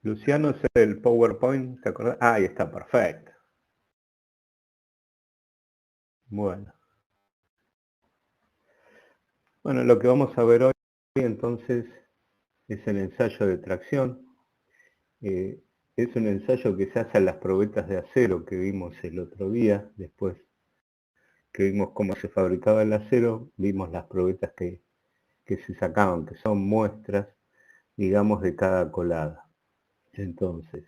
Luciano, es el PowerPoint, ¿te acordás? Ah, ahí está, perfecto. Bueno. Bueno, lo que vamos a ver hoy entonces es el ensayo de tracción. Es un ensayo que se hace a las probetas de acero que vimos el otro día. Después que vimos cómo se fabricaba el acero, vimos las probetas que se sacaban, que son muestras, digamos, de cada colada. Entonces,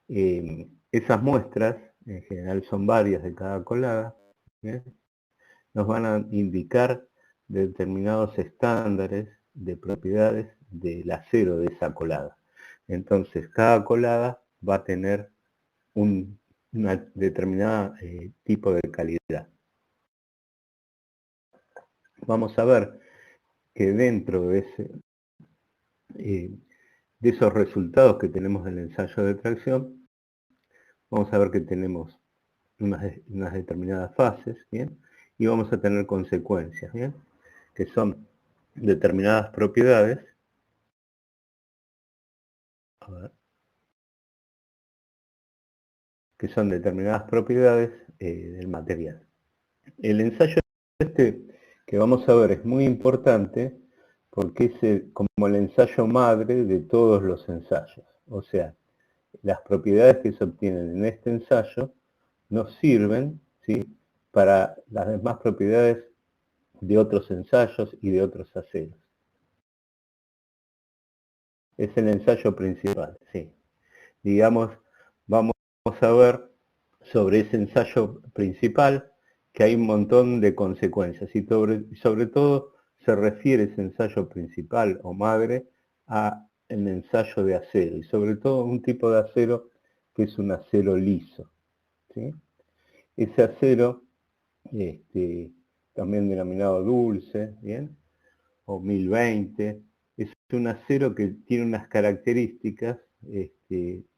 esas muestras, en general son varias de cada colada, ¿bien? Nos van a indicar determinados estándares de propiedades del acero de esa colada. Entonces, cada colada va a tener una determinada tipo de calidad. Vamos a ver que dentro de esos resultados que tenemos del ensayo de tracción, vamos a ver que tenemos unas determinadas fases, ¿bien? Y vamos a tener consecuencias, ¿bien? Que son determinadas propiedades. A ver. Que son determinadas propiedades del material. El ensayo que vamos a ver es muy importante porque es como el ensayo madre de todos los ensayos. O sea, las propiedades que se obtienen en este ensayo nos sirven, ¿sí?, para las demás propiedades de otros ensayos y de otros aceros. Es el ensayo principal, sí. Digamos, vamos a ver sobre ese ensayo principal que hay un montón de consecuencias y sobre todo se refiere ese ensayo principal o madre a el ensayo de acero y sobre todo un tipo de acero que es un acero liso, ¿sí? Ese acero, también denominado dulce, ¿bien?, o 1020, es un acero que tiene unas características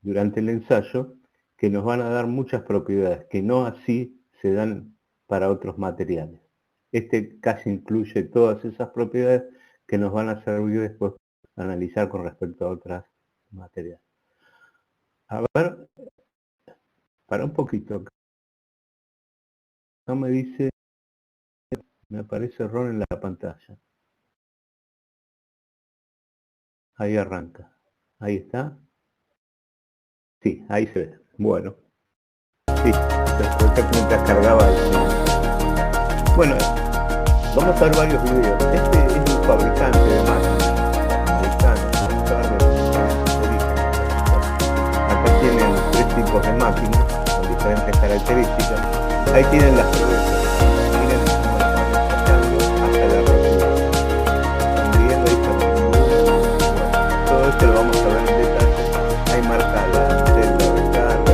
durante el ensayo que nos van a dar muchas propiedades que no así se dan para otros materiales. Este casi incluye todas esas propiedades que nos van a servir después para analizar con respecto a otras materiales. A ver, para un poquito. No me dice, me aparece error en la pantalla. Ahí arranca. Ahí está. Sí, ahí se ve. Bueno. Sí, mientras cargaba el final. Bueno, vamos a ver varios videos. Este es un fabricante de máquinas americano, acá tienen 3 tipos de máquinas con diferentes características. Ahí tienen las probetas. Miren cómo las van sacando hasta la rotura. Están viendo ahí. Todo esto lo vamos a ver en detalle. Hay marca la celda de carga.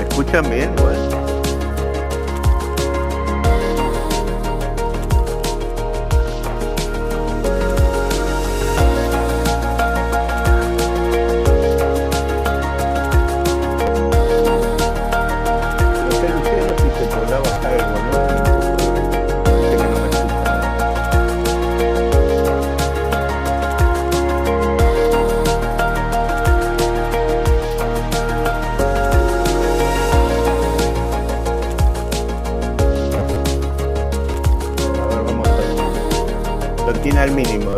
¿Escuchan bien? Bueno. Tiene al mínimo.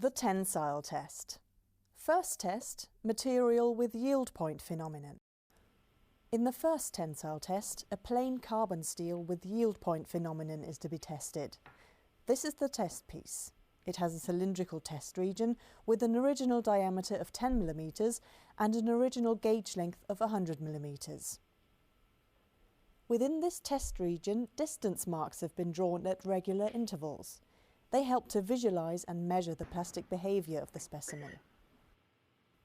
The tensile test. First test, material with yield point phenomenon. In the first tensile test, a plain carbon steel with yield point phenomenon is to be tested. This is the test piece. It has a cylindrical test region with an original diameter of 10 mm and an original gauge length of 100 mm. Within this test region, distance marks have been drawn at regular intervals. They help to visualize and measure the plastic behavior of the specimen.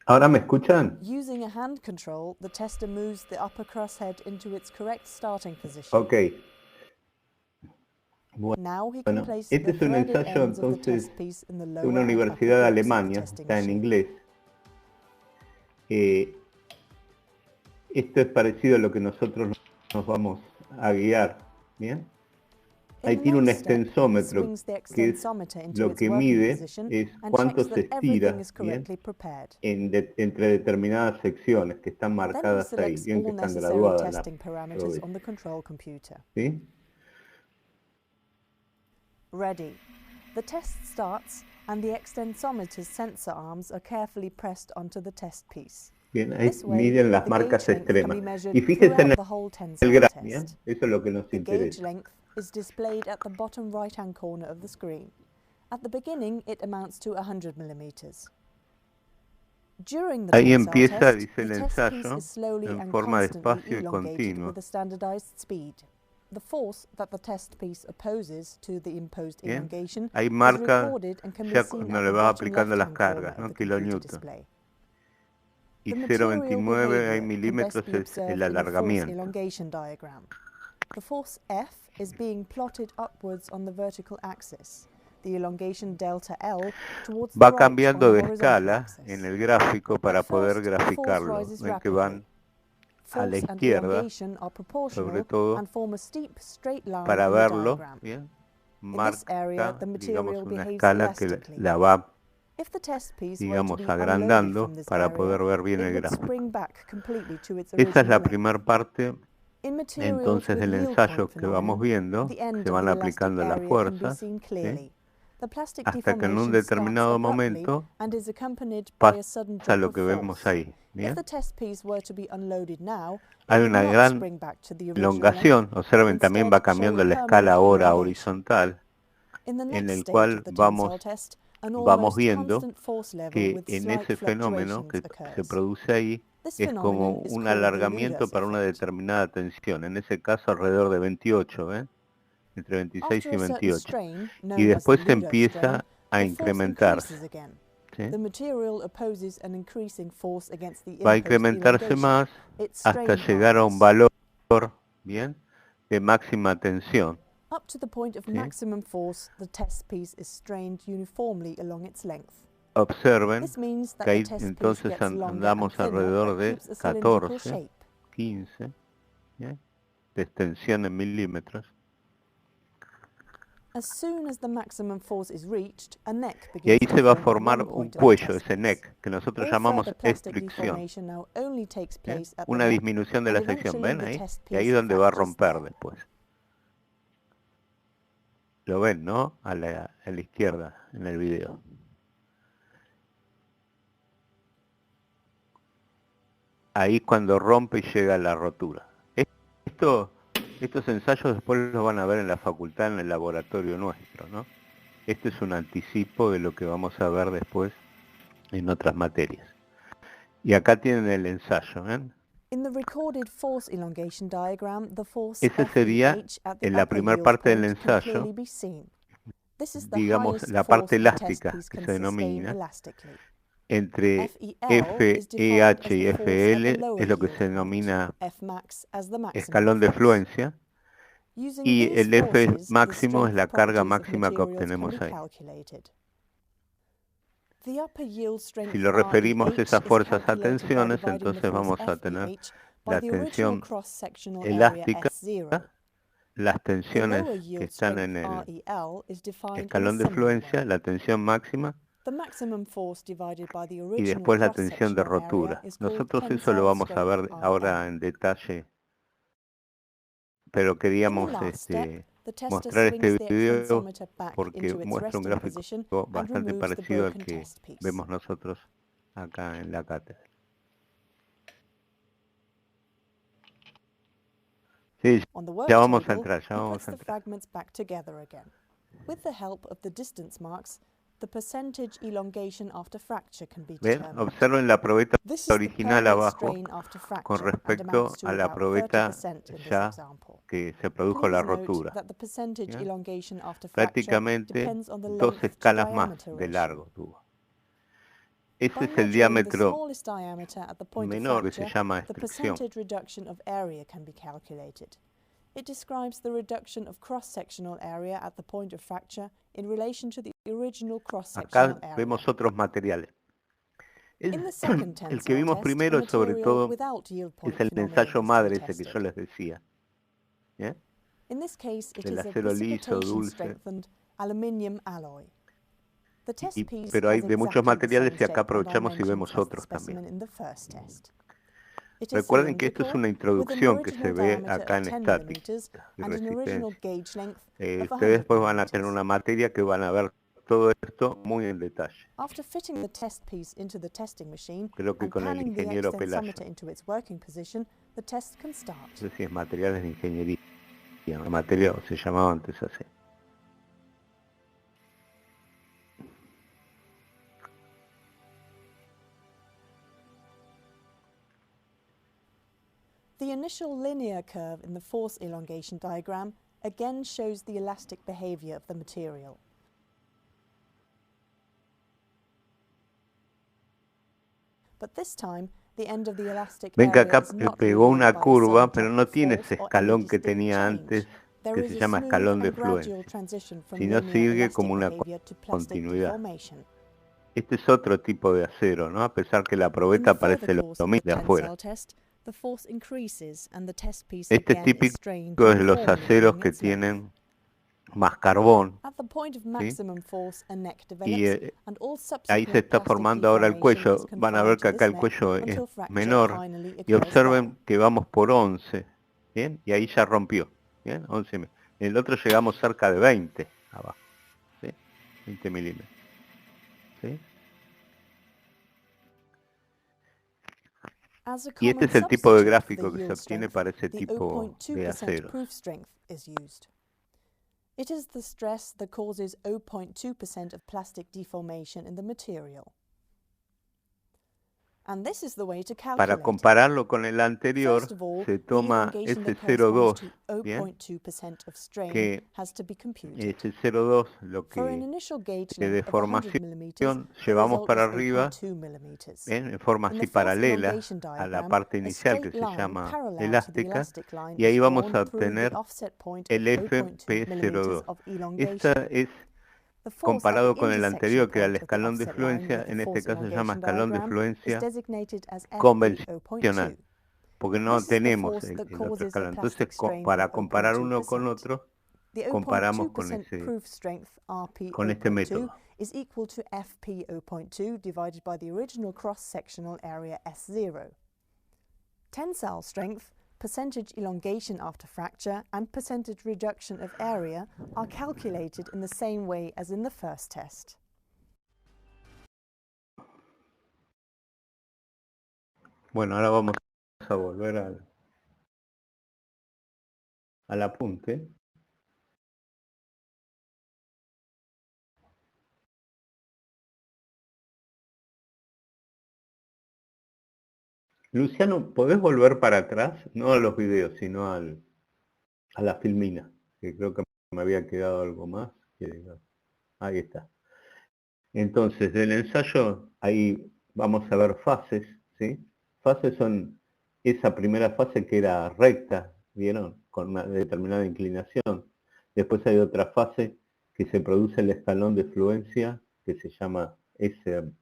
¿Ahora me escuchan? Using a hand control, the tester moves the upper crosshead into its correct starting position. Ok. Now he can Bueno, place este the es un threaded ensayo ends of the entonces test piece in the de lower una and upper universidad de grips of the Alemania, testing está en machine. inglés. Esto es parecido a lo que nosotros nos vamos a guiar, ¿bien? Ahí In the tiene un next step, he extensómetro, swings the que es extensometer into lo its que working mide position es and cuánto checks se that everything estira, is ¿bien? correctly prepared. Entre determinadas secciones que están Then he marcadas ahí, selects bien que all están necessary graduadas las testing parameters on the control computer. ¿sí? Ready. The test starts and the extensometer's sensor arms are carefully pressed onto the test piece. Bien, ahí This way, miden las the marcas gauge length can extremas. be measured Y fíjense en throughout the whole el tensile gráfico, ¿bien? test. Eso es lo que nos The gauge interesa. length is displayed at the bottom right-hand corner of the screen. At the beginning, it amounts to 100 mm. During the Ahí tensile empieza, test, dice the el test piece ensayo, is slowly en and forma de constantly espacio y elongated continua. with a standardized speed. The force that the test piece opposes to the imposed Bien. elongation Ahí is marca recorded and can be ya seen cuando at le the va bottom aplicando las left-hand corner cargas, of ¿no? the computer Kilonewton. display. Y The material 0,29 behavior can milímetros best be es observed el in the force alargamiento. elongation diagram. The force F is being plotted upwards on the vertical axis. The elongation delta L towards the Va right on cambiando the de horizontal escala axis. en el gráfico para At poder first, the force graficarlo. rises Ven que rapidly. van a la Force and izquierda, elongation are proportional sobre todo, and form a steep straight line para in the verlo, diagram. ¿bien? In this area, Marca, the digamos, material una behaves escala que elastically. la va, If the test piece were to digamos, be unloaded agrandando from this para area, poder ver bien it el would gráfico. spring back completely to its Esa es original la length. primera parte In materials entonces with del yield ensayo point que vamos phenomenon, viendo, the end se of van the elastic aplicando las area can be fuerzas, seen ¿sí? clearly. The plastic Hasta que en un deformation starts determinado abruptly momento and is accompanied by a sudden pasa drop lo of que vemos force. ahí, If ¿bien? the test piece were to be unloaded now, it Hay would una not gran spring back to the original elongación, length, observen, but también instead va show cambiando a la escala permanent ahora elongation. horizontal, In the en next el stage cual of the tensile test, an vamos almost viendo constant force level que with en slight ese fenómeno fluctuations que se occurs. produce ahí This es como phenomenon is un called the alargamiento Luders para una effect. determinada tensión, en ese caso alrededor de 28, ¿ven? Entre 26 After y a certain 28. strain, Y known as the después Luder empieza strain, a the force increases incrementarse, again. ¿sí? The material opposes an increasing force against the Va a imposed incrementarse elongation. más Its hasta strain llegar a un hardens. valor, ¿bien? De máxima tensión, Up to the point of ¿sí? maximum force, the test piece is strained uniformly along its length. Observen This means that que the ahí test piece entonces gets longer and andamos thinner, alrededor but de keeps a cylindrical 14, shape. 15, ¿bien? De extensión en milímetros. As soon as the maximum force is reached, a neck Y ahí begins to se va a form at formar one un point of the cuello, test ese piece. neck, que nosotros All llamamos further plastic estricción, deformation now only takes ¿bien? place at the Una neck, disminución de and la sección, eventually ¿ven the ahí? test Y ahí piece es donde va a fractures romper there. después. Lo ven, ¿no? A la izquierda en el video. Ahí cuando rompe y llega a la rotura. Estos ensayos después los van a ver en la facultad, en el laboratorio nuestro, ¿no? Este es un anticipo de lo que vamos a ver después en otras materias. Y acá tienen el ensayo, ¿ven? In the recorded force elongation diagram, the force Ese sería FEH at the en la upper primera yield parte del point can ensayo, clearly be seen. This is the digamos, highest la force parte the test elástica piece que can se sustain denomina, elastically. entre FEL is defined as FEH y the force at the FL, lower es lo que yield se point, denomina Fmax as the maximum escalón de force. fluencia, Using y these el F forces, the máximo es strength la carga properties of máxima que materials can obtenemos be ahí. calculated. The upper yield strength Si lo referimos REH esas is fuerzas a calculated by tensiones, dividing the entonces force vamos a tener FEH by la the original tensión cross-sectional area elástica, S0. las The tensiones lower que yield están strength en el REL is defined in a escalón de similar fluencia, way. la tensión máxima, The maximum force divided by the y original después la tensión de cross-sectional area rotura. is called Nosotros eso lo tensile vamos a strength ver RL. ahora en detalle, pero In the queríamos last step, the tester mostrar swings este the video extensometer back porque into its muestra un resting position gráfico and bastante removes the parecido al broken que test piece. vemos nosotros acá en la cátedra. Sí, On the ya work vamos a table, entrar, ya he vamos puts a the entrar. fragments back together again. With the help of the distance marks, the percentage elongation after fracture can be ¿Ven? determined. Observen la probeta This is the original permanent abajo strain after con fracture and respecto amounts to a la about probeta 30% in this ya example. que se produjo la Please note rotura. that the percentage ¿Ya? elongation after fracture Prácticamente depends on the 2 length to escalas más diameter de ratio. largo tuvo. Ese By es el measuring the diámetro smallest diameter at the point of menor que se fracture, llama the extrusión. percentage reduction of area can be calculated. It describes the reduction of cross-sectional area at the point of fracture in relation to the original cross-sectional Acá area. vemos otros materiales. In the second El que tensile vimos test, a primero sobre material todo without yield point es el phenomenon ensayo is to be madre ese que tested. yo les decía. ¿Ya? In this case, it Del is a acero liso, precipitation dulce. strengthened aluminium alloy. The test piece Pero hay has de muchos exactly the materiales same y acá shape and aprovechamos y dimensions vemos as the otros specimen también. in the first test. It is Recuerden que esto es cylindrical, una with an introducción que se original ve diameter acá of en 10 estática mm y and an original resistencia. gauge length of Ustedes 100 después van a tener mm. una materia que van a ver todo esto muy en detalle. After fitting the test piece into the testing machine Creo que and con el panning the ingeniero extensometer Pelayo. into its working position, the test can start. No sé si es materiales de ingeniería. La materia se llamaba antes así. The initial linear curve in the force elongation diagram again shows the elastic behavior of the material. But this time, the end of the elastic Ven que area acá is not pegó revealed una by a curva, sudden pero drop no of tiene force ese or any escalón que distinct tenía change. antes, There que is se a llama smooth escalón de and gradual fluencia, transition from sino linear sigue elastic como una behavior to plastic continuidad. deformation. Este es otro tipo de acero, ¿no? A pesar que la In the probeta further parece lo course of mismo the de afuera. tensile test, the force increases and the test piece Este es again is típico strained de los uniformly aceros along que its length. tienen más carbón, At the point of ¿sí? maximum force, a neck Y develops, and all ahí se subsequent está plastic formando ahora el deformation is cuello. Van a ver confined que to acá this el neck cuello es until fracture menor. finally Y occurs there. observen que vamos por 11, ¿bien? Y ahí ya rompió, ¿bien? 11. En el otro llegamos cerca de 20 abajo, ¿sí? 20 milímetros, ¿sí? As a Y este common es el tipo de substitute for the gráfico que se yield obtiene strength, para ese the tipo de 0.2% aceros. proof strength is used. It is the stress that causes 0.2% of plastic deformation in the material. And this is the way to Para calculate it. compararlo con el anterior, First of all, se the toma elongation ese that corresponds 0,2, to ¿bien? 0.2% of strain Que has to be computed. ese 0,2 lo For an que initial gauge de length of 100 deformación mm, the llevamos result para is arriba, 0.2 mm. ¿bien? En forma In así the force paralela elongation a la diagram, parte a inicial que straight se line llama parallel to the elástica, elastic line y ahí is vamos drawn a through the obtener offset point el of 0.2 FP02. mm of elongation. Esta es The force at comparado the con el intersection anterior que era el point of the escalón de offset line fluencia, with the en este force caso se llama elongation escalón de diagram is fluencia designated as convencional, FP0.2. porque no This is the tenemos force that el otro causes a escalón. Entonces, plastic strain para of comparar uno con 0.2%. otro, The comparamos con 0.2% proof strength, con este RP0.2, método. is equal to FP0.2 divided by the original cross-sectional area S0. Tensile strength, percentage elongation after fracture, and percentage reduction of area are calculated in the same way as in the first test. Bueno, ahora vamos a volver al apunte. Luciano, ¿podés volver para atrás? No a los videos, sino a la filmina, que creo que me había quedado algo más. Ahí está. Entonces, del ensayo, ahí vamos a ver fases, ¿sí? Fases son esa primera fase que era recta, ¿vieron? Con una determinada inclinación. Después hay otra fase que se produce el escalón de fluencia, que se llama ese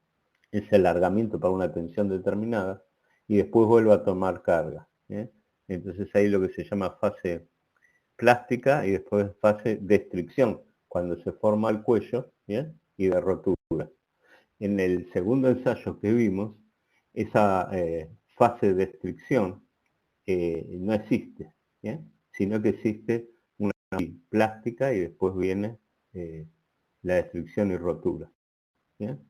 alargamiento para una tensión determinada, y después vuelve a tomar carga, ¿eh? Entonces ahí lo que se llama fase plástica y después fase de estricción, cuando se forma el cuello, ¿bien? Y de rotura. En el segundo ensayo que vimos, esa fase de estricción no existe, ¿bien? Sino que existe una plástica y después viene la destrucción y rotura. ¿Bien?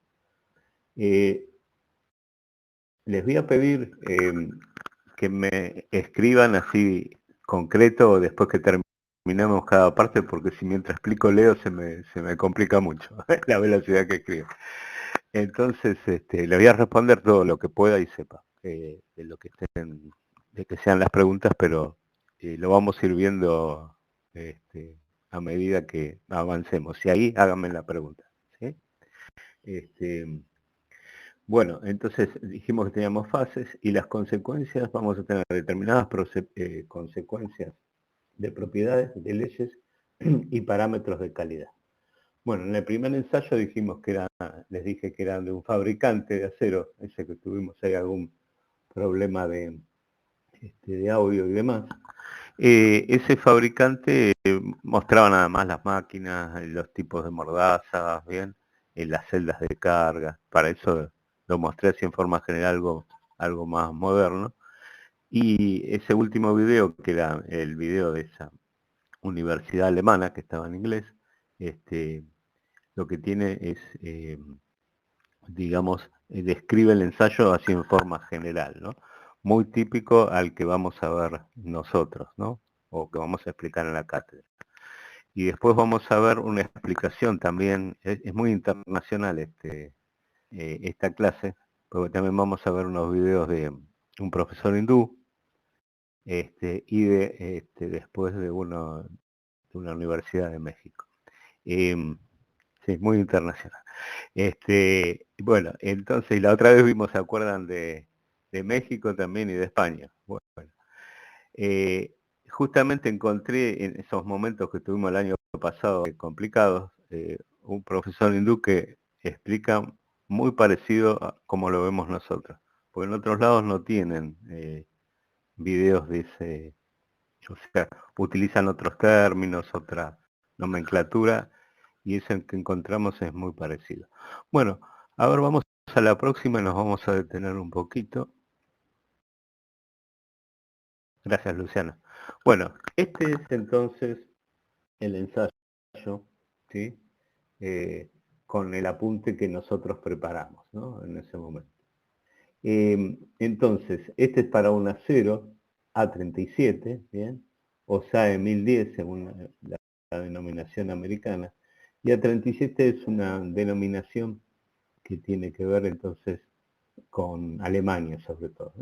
Les voy a pedir que me escriban así concreto después que terminemos cada parte, porque si mientras explico leo se me complica mucho la velocidad que escribo. Entonces les voy a responder todo lo que pueda y sepa de lo que estén, de que sean las preguntas, pero lo vamos a ir viendo a medida que avancemos. Y ahí háganme la pregunta. ¿Sí? Bueno, entonces dijimos que teníamos fases y las consecuencias, vamos a tener determinadas consecuencias de propiedades, de leyes y parámetros de calidad. Bueno, en el primer ensayo dijimos que les dije que eran de un fabricante de acero, ese que tuvimos ahí algún problema de audio y demás. Ese fabricante mostraba nada más las máquinas, los tipos de mordazas, bien, las celdas de carga. Para eso lo mostré así en forma general, algo más moderno. Y ese último video, que era el video de esa universidad alemana que estaba en inglés, lo que tiene es, digamos, describe el ensayo así en forma general, ¿no? Muy típico al que vamos a ver nosotros, ¿no? O que vamos a explicar en la cátedra. Y después vamos a ver una explicación también, es muy internacional esta clase, porque también vamos a ver unos videos de un profesor hindú, y después de una universidad de México. Sí, muy internacional. Bueno, entonces, la otra vez vimos, ¿se acuerdan de México también y de España? Bueno, justamente encontré en esos momentos que tuvimos el año pasado complicados, un profesor hindú que explica muy parecido a como lo vemos nosotros, porque en otros lados no tienen videos de ese, o sea, utilizan otros términos, otra nomenclatura, y ese que encontramos es muy parecido. Bueno, a ver, vamos a la próxima y nos vamos a detener un poquito. Gracias, Luciana. Bueno, este es entonces el ensayo, ¿sí? Con el apunte que nosotros preparamos, ¿no? En ese momento. Entonces, este es para un acero A37, ¿bien? O SAE 1010, según la denominación americana. Y A37 es una denominación que tiene que ver entonces con Alemania, sobre todo.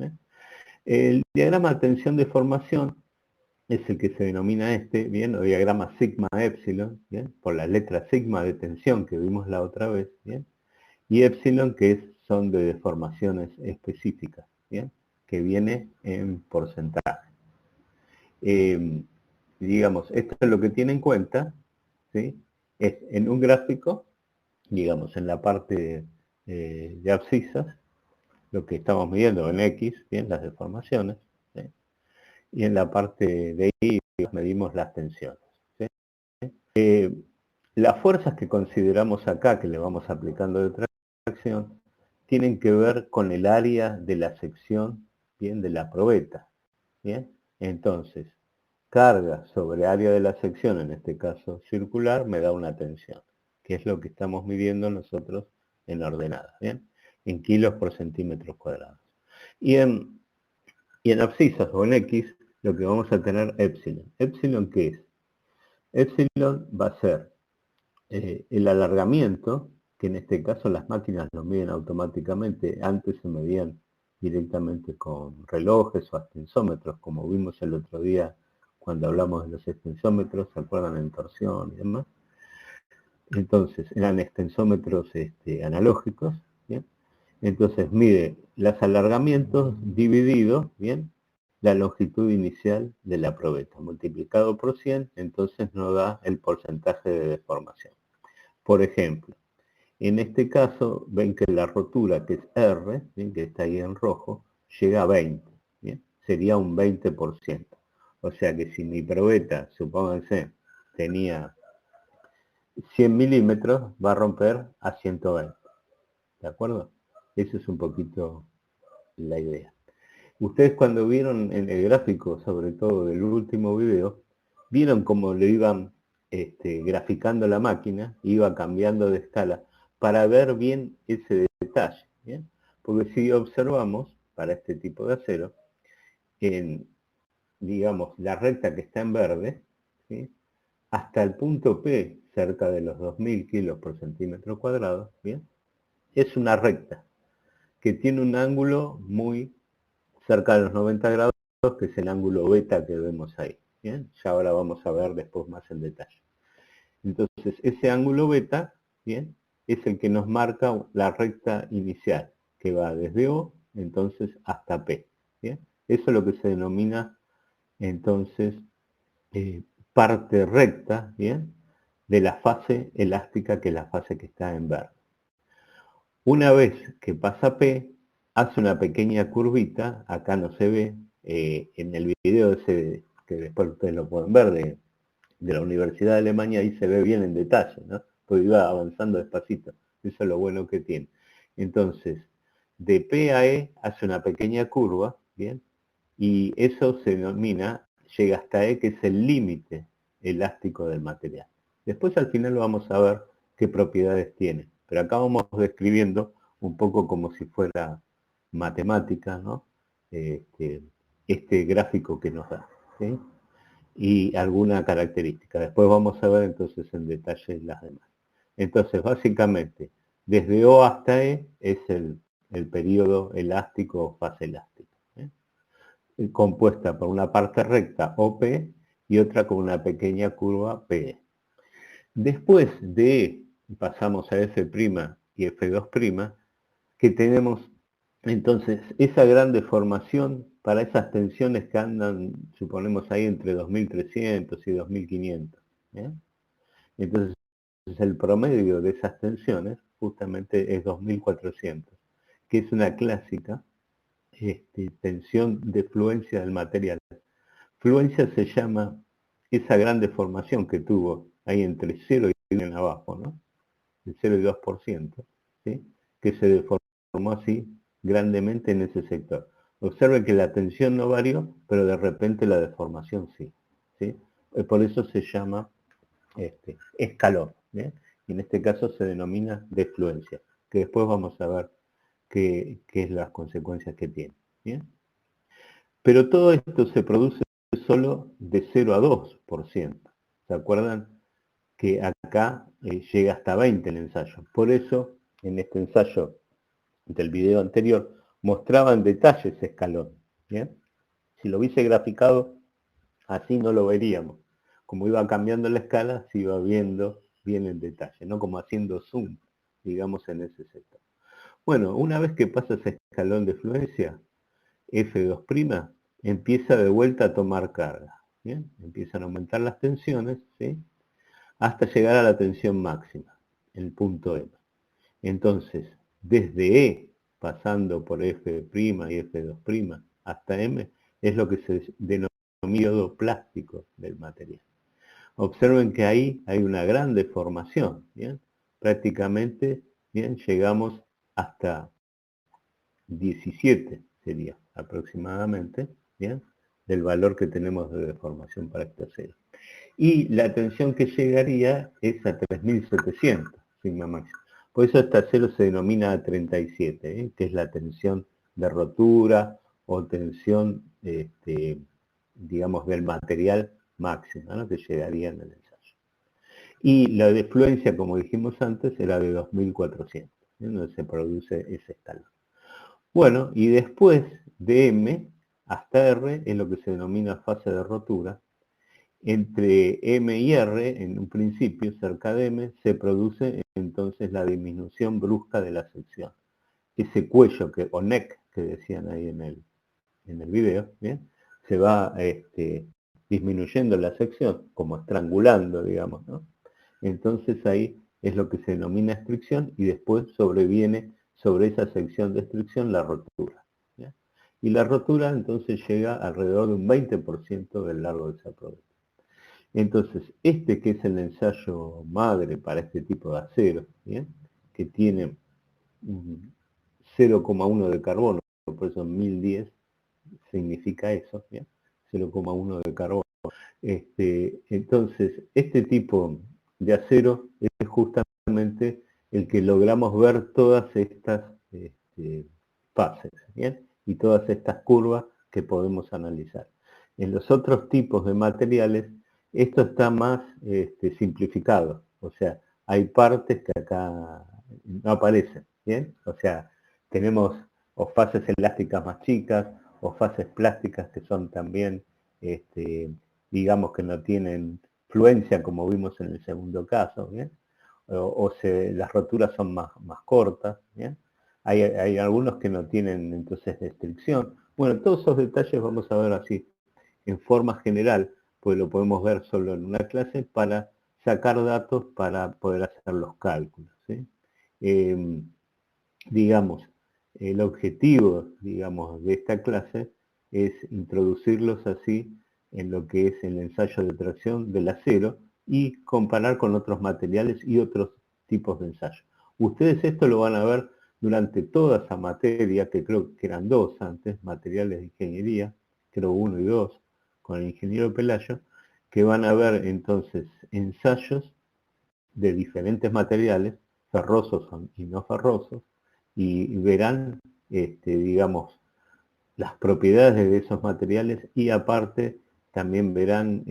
El diagrama de tensión de formación es el que se denomina bien, o diagrama sigma epsilon, bien, por la letra sigma de tensión que vimos la otra vez, bien, y epsilon que son de deformaciones específicas, bien, que viene en porcentaje. Digamos, esto es lo que tiene en cuenta, ¿sí? Es en un gráfico, digamos, en la parte de abscisas, lo que estamos midiendo en X, bien, las deformaciones, ¿sí? Y en la parte de Y medimos las tensiones, ¿sí? Las fuerzas que consideramos acá, que le vamos aplicando de tracción, tienen que ver con el área de la sección, bien, de la probeta, bien. Entonces, carga sobre área de la sección, en este caso circular, me da una tensión, que es lo que estamos midiendo nosotros en ordenadas, bien, en kilos por centímetros cuadrados. Y en abscisas o en X, lo que vamos a tener epsilon. ¿Epsilon qué es? Epsilon va a ser el alargamiento, que en este caso las máquinas lo miden automáticamente, antes se medían directamente con relojes o astensómetros, como vimos el otro día cuando hablamos de los extensómetros, ¿se acuerdan? En torsión y demás. Entonces, eran extensómetros analógicos, ¿bien? Entonces mide los alargamientos dividido, ¿bien?, la longitud inicial de la probeta, multiplicado por 100, entonces nos da el porcentaje de deformación. Por ejemplo, en este caso, ven que la rotura, que es R, ¿bien?, que está ahí en rojo, llega a 20, ¿bien? Sería un 20%. O sea que si mi probeta, supónganse, tenía 100 milímetros, va a romper a 120. ¿De acuerdo? Eso es un poquito la idea. Ustedes cuando vieron en el gráfico, sobre todo del último video, vieron cómo lo iban graficando la máquina, iba cambiando de escala para ver bien ese detalle, ¿bien? Porque si observamos, para este tipo de acero, digamos, la recta que está en verde, ¿sí? Hasta el punto P, cerca de los 2000 kilos por centímetro cuadrado, ¿bien? Es una recta que tiene un ángulo muy cerca de los 90 grados, que es el ángulo beta que vemos ahí, ¿bien? Ya ahora vamos a ver después más en detalle. Entonces, ese ángulo beta, ¿bien? Es el que nos marca la recta inicial, que va desde O, entonces, hasta P, ¿bien? Eso es lo que se denomina, entonces, parte recta, ¿bien? De la fase elástica, que es la fase que está en verde. Una vez que pasa P, hace una pequeña curvita, acá no se ve, en el video ese, que después ustedes lo pueden ver, de la Universidad de Alemania, ahí se ve bien en detalle, ¿no? Porque iba avanzando despacito, eso es lo bueno que tiene. Entonces, de P a E hace una pequeña curva, ¿bien? Y eso se denomina, llega hasta E, que es el límite elástico del material. Después al final vamos a ver qué propiedades tiene, pero acá vamos describiendo un poco como si fuera matemática, ¿no? Este gráfico que nos da, ¿sí? Y alguna característica. Después vamos a ver entonces en detalle las demás. Entonces, básicamente, desde O hasta E es el periodo elástico o fase elástica, compuesta por una parte recta OP y otra con una pequeña curva PE. Después de E pasamos a F' y F2', que tenemos entonces esa gran deformación para esas tensiones que andan, suponemos ahí, entre 2300 y 2500. Entonces el promedio de esas tensiones justamente es 2400, que es una clásica tensión de fluencia del material. Fluencia se llama esa gran deformación que tuvo ahí entre 0 y 1 en abajo, ¿no? El 0 y 2%, ¿sí? Que se deformó así grandemente en ese sector. Observen que la tensión no varió, pero de repente la deformación sí, ¿sí? Por eso se llama escalón, ¿bien? Y en este caso se denomina defluencia, que después vamos a ver qué es las consecuencias que tiene, ¿bien? Pero todo esto se produce solo de 0 a 2%. ¿Se acuerdan? Que acá llega hasta 20 el ensayo. Por eso, en este ensayo del video anterior, mostraba en detalle ese escalón, ¿bien? Si lo hubiese graficado, así no lo veríamos. Como iba cambiando la escala, se iba viendo bien en detalle, ¿no? Como haciendo zoom, digamos, en ese sector. Bueno, una vez que pasa ese escalón de fluencia, F2', empieza de vuelta a tomar carga, ¿bien? Empiezan a aumentar las tensiones, ¿sí? Hasta llegar a la tensión máxima, el punto M. Entonces, desde E, pasando por F' y F2' hasta M, es lo que se denomina periodo plástico del material. Observen que ahí hay una gran deformación, ¿bien? Prácticamente, ¿bien? Llegamos hasta 17, sería aproximadamente, ¿bien? Del valor que tenemos de deformación para este acero. Y la tensión que llegaría es a 3700, sigma máxima. Por eso este acero se denomina 37, que es la tensión de rotura o tensión, digamos, del material máxima, ¿no? Que llegaría en el ensayo. Y la defluencia, como dijimos antes, era de 2400, donde se produce ese escalón. Bueno, y después de M hasta R es lo que se denomina fase de rotura. Entre M y R, en un principio, cerca de M, se produce entonces la disminución brusca de la sección. Ese cuello, o neck, que decían ahí en el video, ¿bien? Se va disminuyendo la sección, como estrangulando, digamos, ¿no? Entonces ahí es lo que se denomina estricción y después sobreviene sobre esa sección de estricción la rotura, ¿bien? Y la rotura entonces llega alrededor de un 20% del largo de esa probeta. Entonces, que es el ensayo madre para este tipo de acero, ¿bien? Que tiene 0,1 de carbono, por eso 1010 significa eso, ¿bien? 0,1 de carbono. Entonces, este tipo de acero es justamente el que logramos ver todas estas fases, ¿bien? Y todas estas curvas que podemos analizar. En los otros tipos de materiales, esto está más simplificado, o sea, hay partes que acá no aparecen, ¿bien? O sea, tenemos o fases elásticas más chicas, o fases plásticas que son también, digamos que no tienen fluencia como vimos en el segundo caso, ¿bien? Las roturas son más cortas, ¿bien? Hay algunos que no tienen entonces restricción. Bueno, todos esos detalles vamos a ver así, en forma general, pues lo podemos ver solo en una clase para sacar datos para poder hacer los cálculos, ¿sí? Digamos, el objetivo, digamos, de esta clase es introducirlos así en lo que es el ensayo de tracción del acero y comparar con otros materiales y otros tipos de ensayo. Ustedes esto lo van a ver durante toda esa materia, que creo que eran 2 antes, materiales de ingeniería, creo 1 y 2, con el ingeniero Pelayo, que van a ver entonces ensayos de diferentes materiales, ferrosos y no ferrosos, y verán, digamos, las propiedades de esos materiales y aparte también verán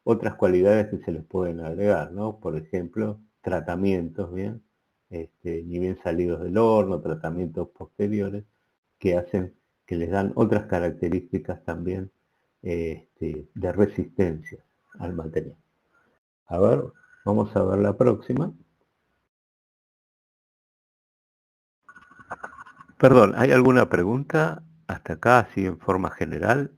otras cualidades que se les pueden agregar, ¿no? Por ejemplo, tratamientos, ¿bien? Ni bien salidos del horno, tratamientos posteriores, que hacen, que les dan otras características también de resistencia al material. A ver, vamos a ver la próxima. Perdón, ¿hay alguna pregunta hasta acá, así en forma general?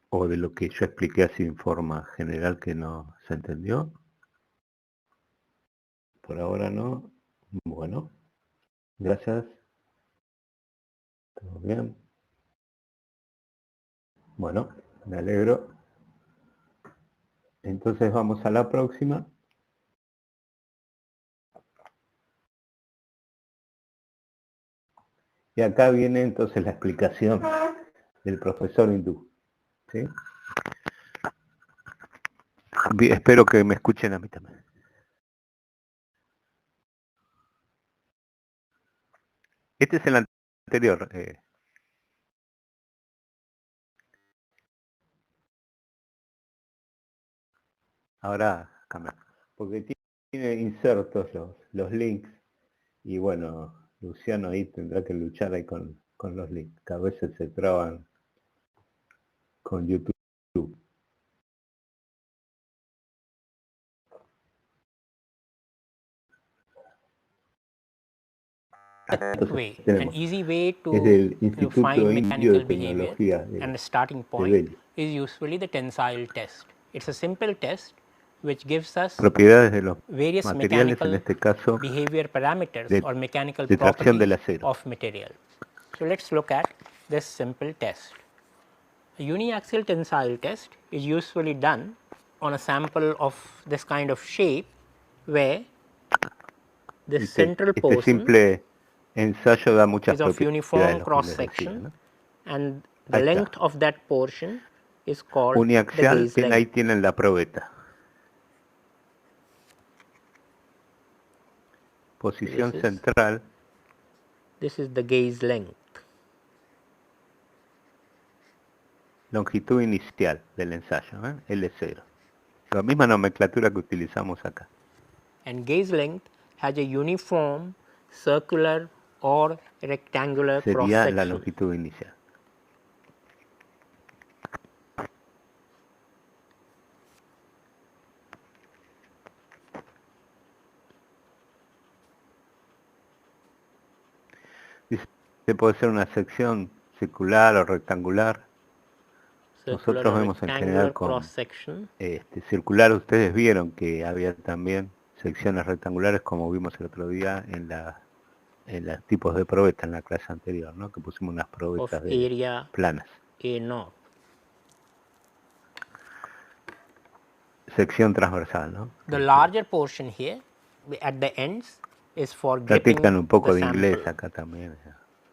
¿O de lo que yo expliqué así en forma general que no se entendió? Por ahora no. Bueno, gracias. ¿Todo bien? Bueno, me alegro. Entonces vamos a la próxima. Y acá viene entonces la explicación del profesor hindú, ¿sí? Espero que me escuchen a mí también. Este es el anterior. Ahora cambia. Porque tiene insertos los links. Y bueno, Luciano ahí tendrá que luchar ahí con los links, que a veces se traban con YouTube. Way, an easy way to Indio find mechanical de behavior and the starting point is usually the tensile test. It's a simple test which gives us propiedades de los various materiales, mechanical en este caso, behavior parameters or mechanical de tracción del properties acero. of material. So let's look at this simple test. A uniaxial tensile test is usually done on a sample of this kind of shape where the central portion simple ensayo da muchas is of uniform cross section, ¿no? and the length of that portion is called uniaxial, the gaze length. Ahí tienen la probeta. Posición central. This is the gaze length. Longitud inicial del ensayo, L0. La misma nomenclatura que utilizamos acá. And gaze length has a uniform, circular or rectangular cross Sería section. la longitud inicial. Se puede ser una sección circular o rectangular. Nosotros vemos en general con circular. Ustedes vieron que había también secciones rectangulares, como vimos el otro día en los tipos de probeta en la clase anterior, ¿no? Que pusimos unas probetas de planas. A0. Sección transversal, ¿no? The larger portion here at the ends is for gripping Practican un poco the de inglés sample. acá también.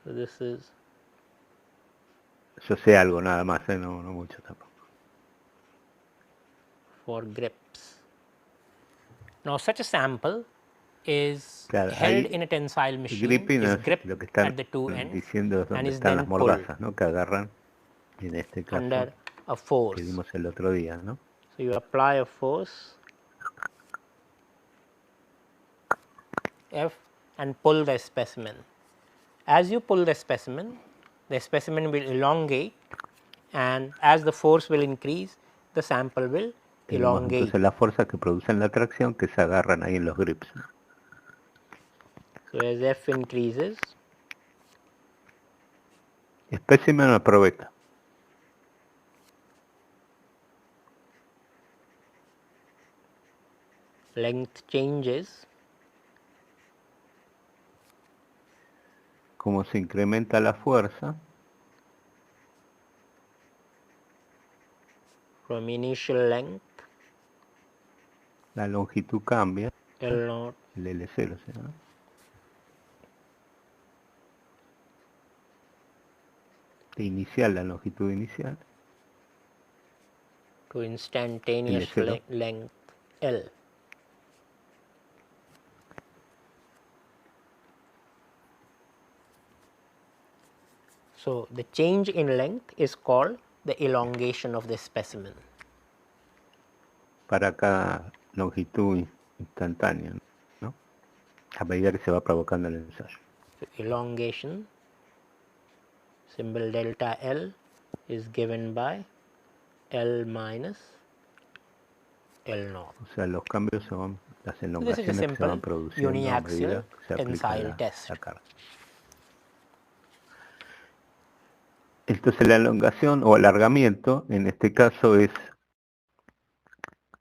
So this is yo sé algo nada más, no mucho tampoco. For grips. Now such a sample is Claro, held ahí in a tensile machine, gripping is es gripped lo que están at the two ends diciendo es and donde is están then las pulled mordazas, ¿no? Que agarran, en este caso, under a que force. vimos el otro día, ¿no? So you apply a force F and pull the specimen. As you pull the specimen will elongate, and as the force will increase, the sample will Tenemos elongate. entonces las fuerzas que producen la tracción que se agarran ahí en los grips, ¿no? So as F increases, Espécimen o probeta. length changes, Como se incrementa la fuerza, from initial length la longitud cambia, L0 el L0, ¿sí, no? De inicial, la longitud inicial, to instantaneous L0. length L. So the change in length is called the elongation of the specimen. Para cada longitud instantánea, ¿no? A medida que se va provocando el ensayo. So elongation, symbol delta L, is given by L minus L0. O sea, los cambios se van, las This is a elongaciones que se van simple produciendo a medida uniaxial que se aplica tensile la test. carga. Entonces la elongación o alargamiento, en este caso es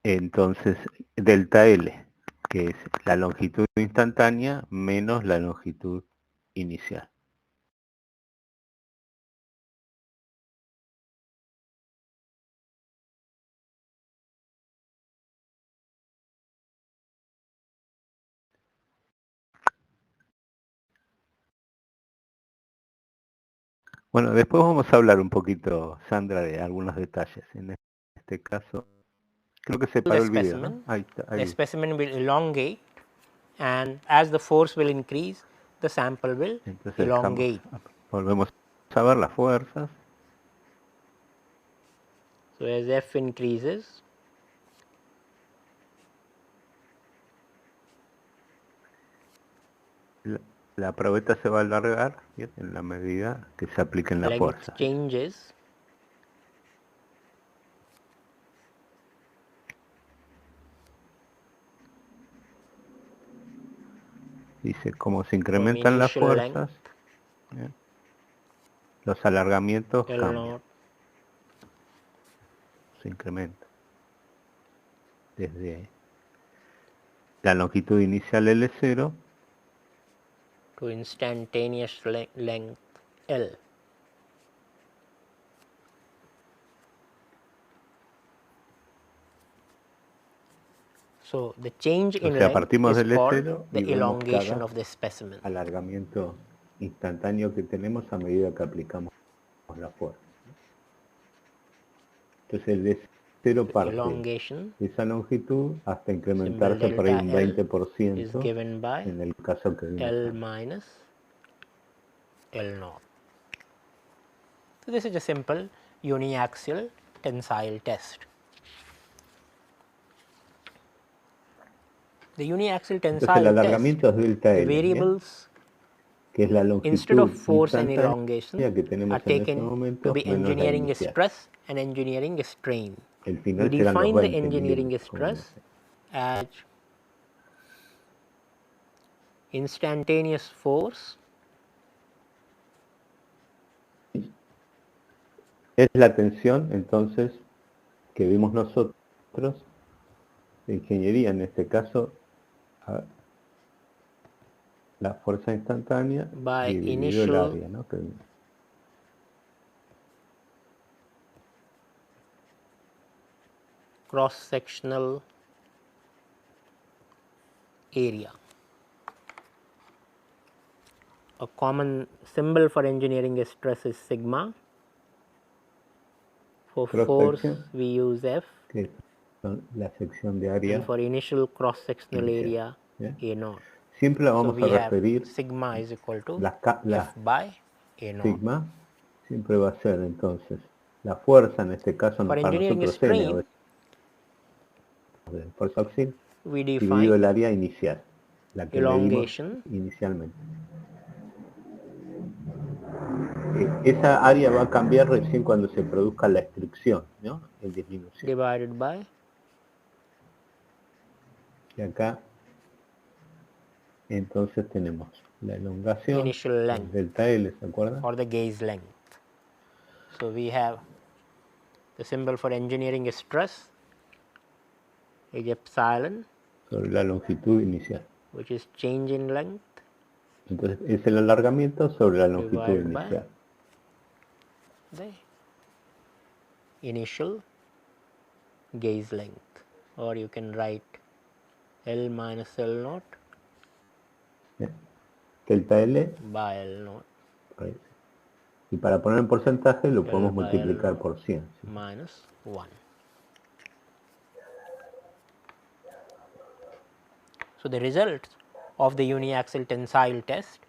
entonces delta L, que es la longitud instantánea menos la longitud inicial. Bueno, después vamos a hablar un poquito, Sandra, de algunos detalles. En este caso, creo que se paró el video, ¿no? Ahí está, The ahí. specimen will elongate, and as the force will increase, the sample will Entonces elongate. volvemos a ver las fuerzas. So as F increases, La probeta se va a alargar, ¿bien? En la medida que se apliquen las length fuerzas. changes, Dice, como se incrementan las initial fuerzas, ¿bien? Los alargamientos cambian, L0 se incrementan. Desde la longitud inicial L0 to instantaneous length L. So the change in O sea, length partimos is del called E0 the y vemos elongation cada of the specimen. alargamiento instantáneo que tenemos a medida que aplicamos la fuerza. Entonces el D0 parte Elongation, de esa longitud hasta symbol incrementarse por ahí delta un L, is 20% given by en el caso que vimos L antes. minus L0. So this is a simple uniaxial tensile test. The uniaxial Entonces el tensile test, alargamiento es delta the L, ¿bien? variables Que es la instead of longitud force and instantánea elongation que are tenemos en ese taken to momento be menos la engineering inicial. stress and engineering strain. El We final serán los define the 20 engineering milímetros, como stress dice. as instantaneous force Es la tensión, entonces, que vimos nosotros, de ingeniería, en este caso, la fuerza instantánea by dividido el initial área, ¿no? Que cross-sectional area. A common symbol for engineering stress is sigma. For cross force section, we use F, que son la sección de and área for initial cross sectional inicial. area ¿Bien? A naught. Siempre la So vamos a we have referir, sigma is equal to la F by A naught. sigma siempre va a ser entonces la fuerza, en este caso For para engineering nosotros N, strain, de fuerza auxiliar, we dividido el define área inicial, la que medimos elongation inicialmente. Esa área va a cambiar recién cuando se produzca la extrusión, ¿no? En disminución. divided by Y acá entonces tenemos la elongación, initial length delta L, ¿se acuerdan? or the gauge length. So we have the symbol for engineering stress is epsilon, Sobre la longitud inicial. which is change in length Entonces es el alargamiento sobre la longitud divided by inicial. the initial gauge length, or you can write L minus L naught Bien. Delta L, by L naught y para poner en porcentaje lo L podemos by multiplicar L por 100. ¿sí? minus 1. So the result of the uniaxial tensile test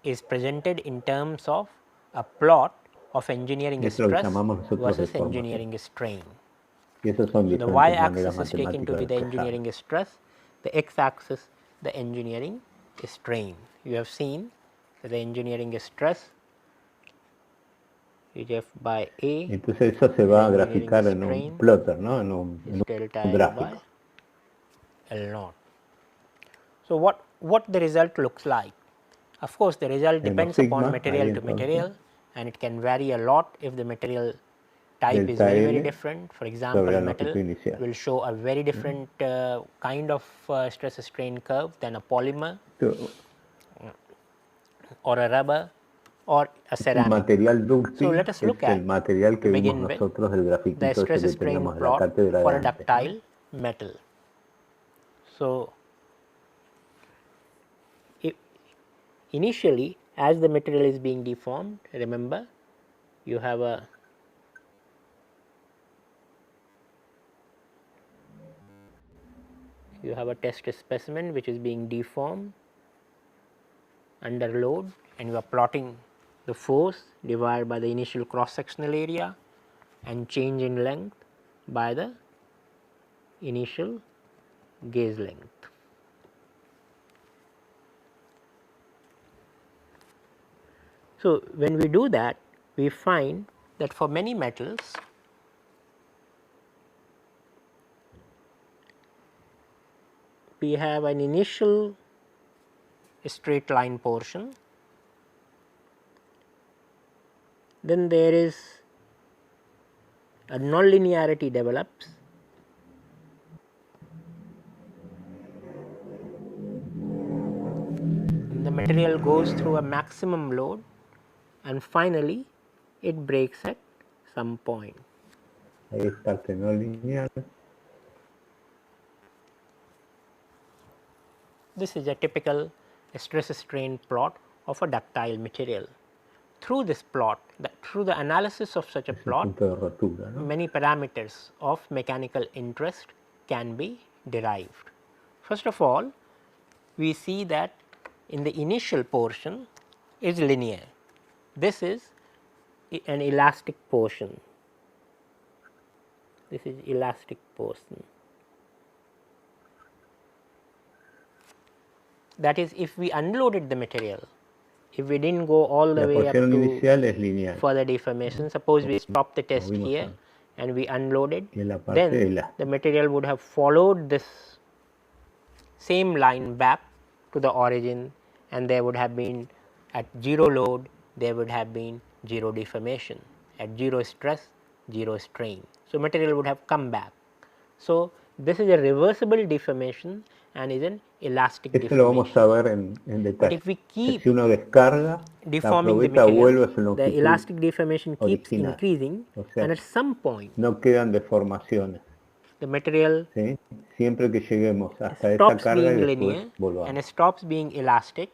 is presented in terms of a plot of engineering Eso es lo que stress llamamos nosotros versus deformación. engineering strain. Y esas son So the diferentes y-axis maneras is taken to matemáticas be de the expresarlo. engineering stress, the x-axis the engineering strain. You have seen that the engineering stress is F by A, Entonces eso se va a the graficar en engineering un plotter, ¿no? En un is delta L by gráfico. L naught. So what the result looks like? Of course, the result En los depends sigma, upon material ahí to entonces, material, and it can vary a lot if the material type is delta very L different. For sobre example, la metal longitud inicial. will show a very different kind of stress strain curve than a polymer or a rubber or a El ceramic. material So dúctil let us es look at, el material que to vimos begin with, nosotros del the grafiquito ese stress que strain teníamos en la plot cátedra for de a antes. ductile metal. So initially, as the material is being deformed, remember you have a test specimen which is being deformed under load, and you are plotting the force divided by the initial cross sectional area and change in length by the initial gauge length. So when we do that, we find that for many metals we have an initial straight line portion, then there is a nonlinearity develops, and the material goes through a maximum load, and finally it breaks at some point. Ahí está el tenor lineal. This is a typical stress strain plot of a ductile material. Through this plot, through the analysis of such a Es el plot, punto de rotura, ¿no? many parameters of mechanical interest can be derived. First of all, we see that in the initial portion is linear. This is an elastic portion. This is elastic portion. That is, if we unloaded the material, if we didn't go all the La way up porción to inicial es lineal. further deformation, suppose we stop the test vimos here antes. and we unloaded, Y en la parte then elástica. the material would have followed this same line back to the origin, and there would have been, at zero load, there would have been zero deformation, at zero stress, zero strain. So material would have come back. So this is a reversible deformation and is an elastic Esto lo deformation. vamos a ver en But detalle. if we Que keep si uno descarga, la deforming the probeta vuelve a material, su the longitud elastic deformation keeps original. increasing, O sea, and at some point no quedan deformaciones. the material ¿Sí? Siempre que lleguemos hasta esa stops carga y being después linear volvamos. and stops being elastic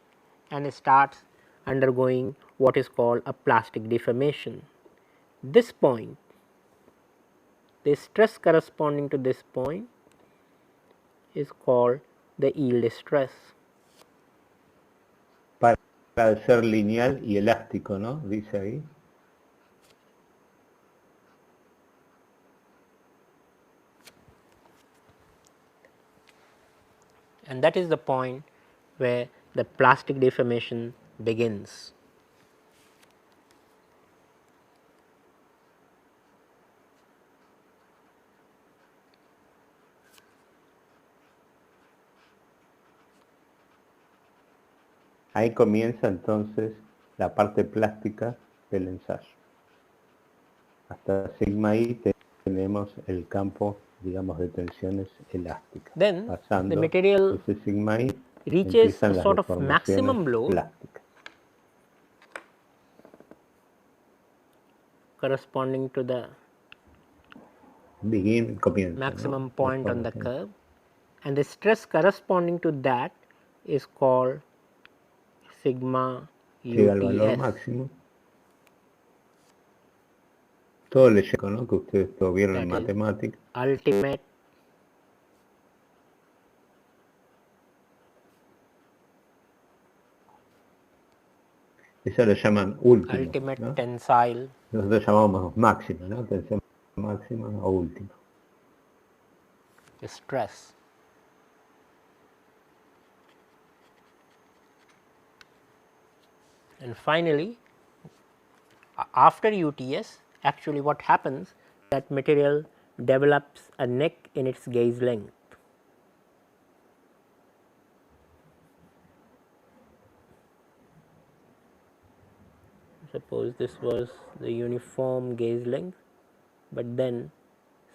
and starts undergoing what is called a plastic deformation. This point the stress corresponding to this point is called the yield stress. Para ser lineal y elástico, ¿no? Dice ahí. And that is the point where the plastic deformation begins. Ahí comienza entonces la parte plástica del ensayo. Hasta sigma I tenemos el campo, digamos, de tensiones elásticas. Then Pasando the material ese sigma I reaches a empiezan las sort of deformaciones maximum load plásticas. corresponding to the Comienza, maximum ¿no? point on the curve, and the stress corresponding to that is called sigma Llega al valor UTS. máximo. Todo le llega, ¿no? Que ustedes lo vieron en That is matemáticas. ultimate Eso lo llaman último, ultimate ¿no? tensile Nosotros llamamos máxima, ¿no? Tensión máxima o última. stress. And finally, after UTS, actually what happens, that material develops a neck in its gauge length. Suppose this was the uniform gauge length, but then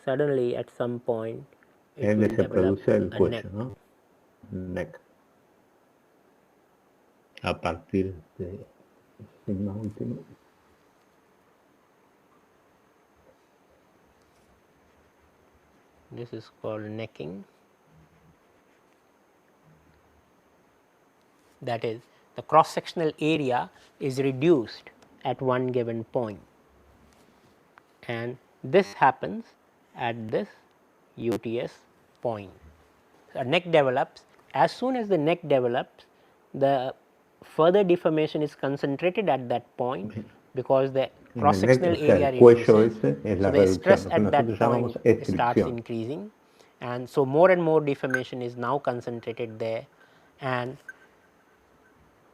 suddenly at some point it Donde will se develop produce el a cuello, neck. ¿no? Neck. A partir de sigma último. This is called necking. That is, the cross sectional area is reduced at one given point, and this happens at this UTS point. A neck develops. As soon as the neck develops, the further deformation is concentrated at that point because the cross sectional area el cuello reduces. ese es So la the stress reducción, lo que at that nosotros llamamos point starts estricción. increasing, and so more and more deformation is now concentrated there, and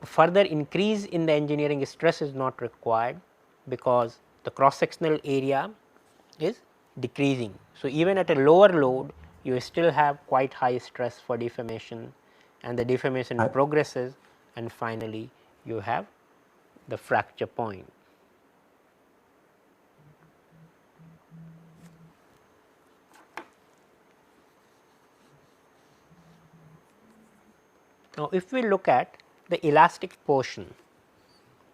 further increase in the engineering stress is not required because the cross sectional area is decreasing. So, even at a lower load you still have quite high stress for deformation, and the deformation progresses, and finally you have the fracture point. Now, if we look at the elastic portion,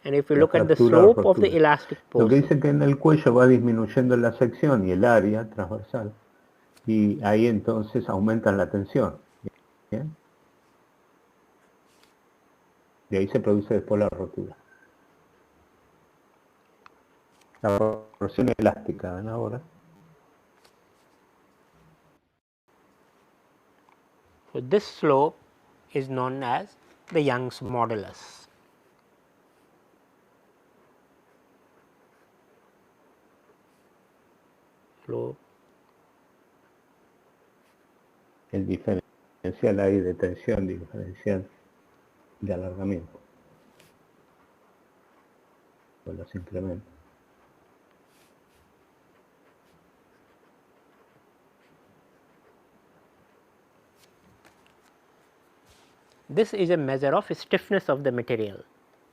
and if we look at the slope of the elastic Lo que portion, dice que en el cuello va disminuyendo la sección y el área transversal, y ahí entonces aumentan la tensión. ¿Bien? De ahí se produce después la rotura. La porción elástica, ¿ven ahora? so this slope is known as the Young's modulus. Slope El diferencial ahí de tensión, diferencial de alargamiento. Pues los incrementos. This is a measure of stiffness of the material.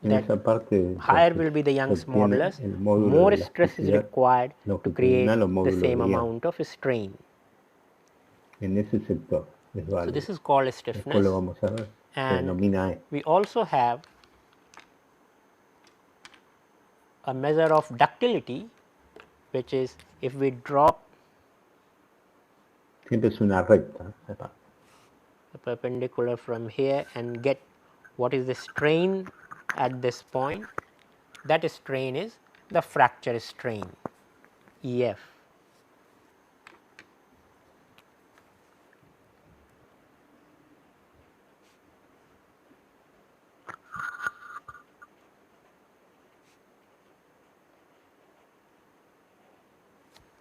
En That esa parte higher will be the Young's modulus, more stress is required to create the same amount of strain. En ese sector es válido. So, this is called Después stiffness, lo vamos a ver. Se and denomina E. we also have a measure of ductility, which is if we drop Siempre es una recta. ¿Sepa? the perpendicular from here and get what is the strain at this point, that strain is the fracture strain, EF.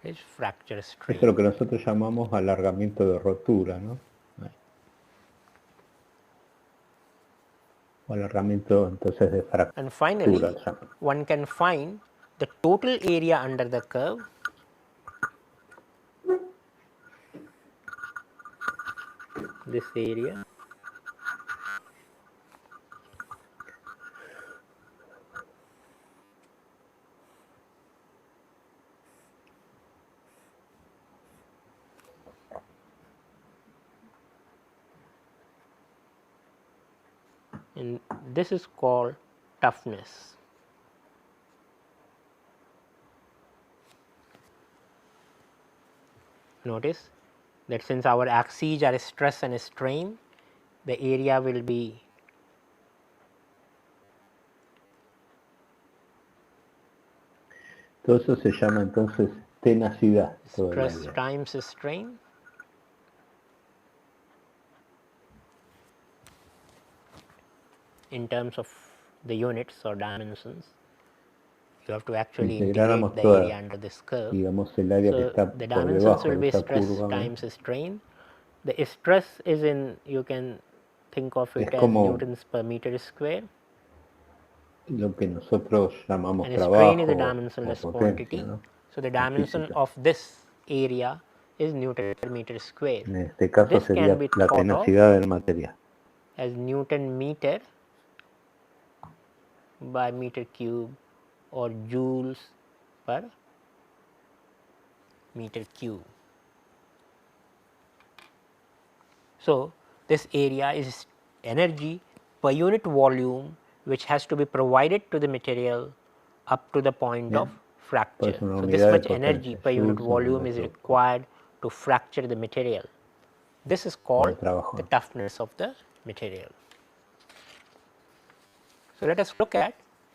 is fracture Eso strain. es lo que nosotros llamamos alargamiento de rotura, ¿no? O alargamiento entonces de fractura. And finally, one can find the total area under the curve this area and this is called toughness. Notice that since our axes are stress and strain, the area will be Todo eso se llama entonces tenacidad. stress times strain. In terms of the units or dimensions, you have to actually integrate the area under this curve. Digamos, el área que está The por dimensions debajo will de be esa stress curva, times strain. The stress is in, you can think of it as newtons per meter square. Lo que nosotros llamamos And trabajo strain is a dimensionless o quantity. potencia, ¿no? So the dimension of this area is newton per meter square. En este caso This sería can be la thought of tenacidad del material. as newton meter by meter cube or joules per meter cube. So this area is energy per unit volume which has to be provided to the material up to the point of fracture. So this much energy per unit volume is required to fracture the material. This is called the toughness of the material. So let us look at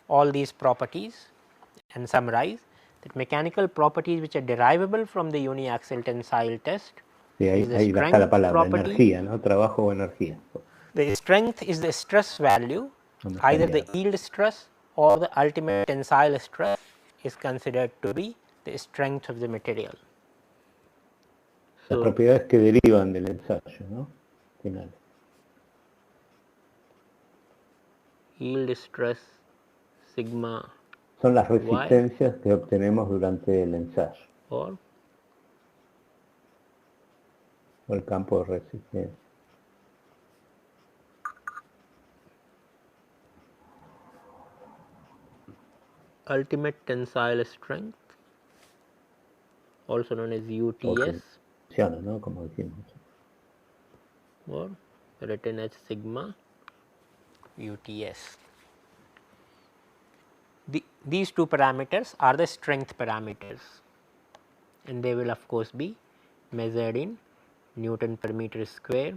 all these properties and summarize that mechanical properties which are derivable from the uniaxial tensile test is the strength property. Energía, ¿no? Trabajo o energía. The strength is the stress value, either the yield stress or the ultimate tensile stress is considered to be the strength of the material. Las propiedades que derivan del ensayo, ¿no? Final. Yield stress sigma son las resistencias que obtenemos durante el ensayo. O el campo de resistencia. Ultimate tensile strength, also known as UTS, ¿no? Como dijimos. or written as sigma UTS. These two parameters are the strength parameters, and they will of course be measured in Newton per meter square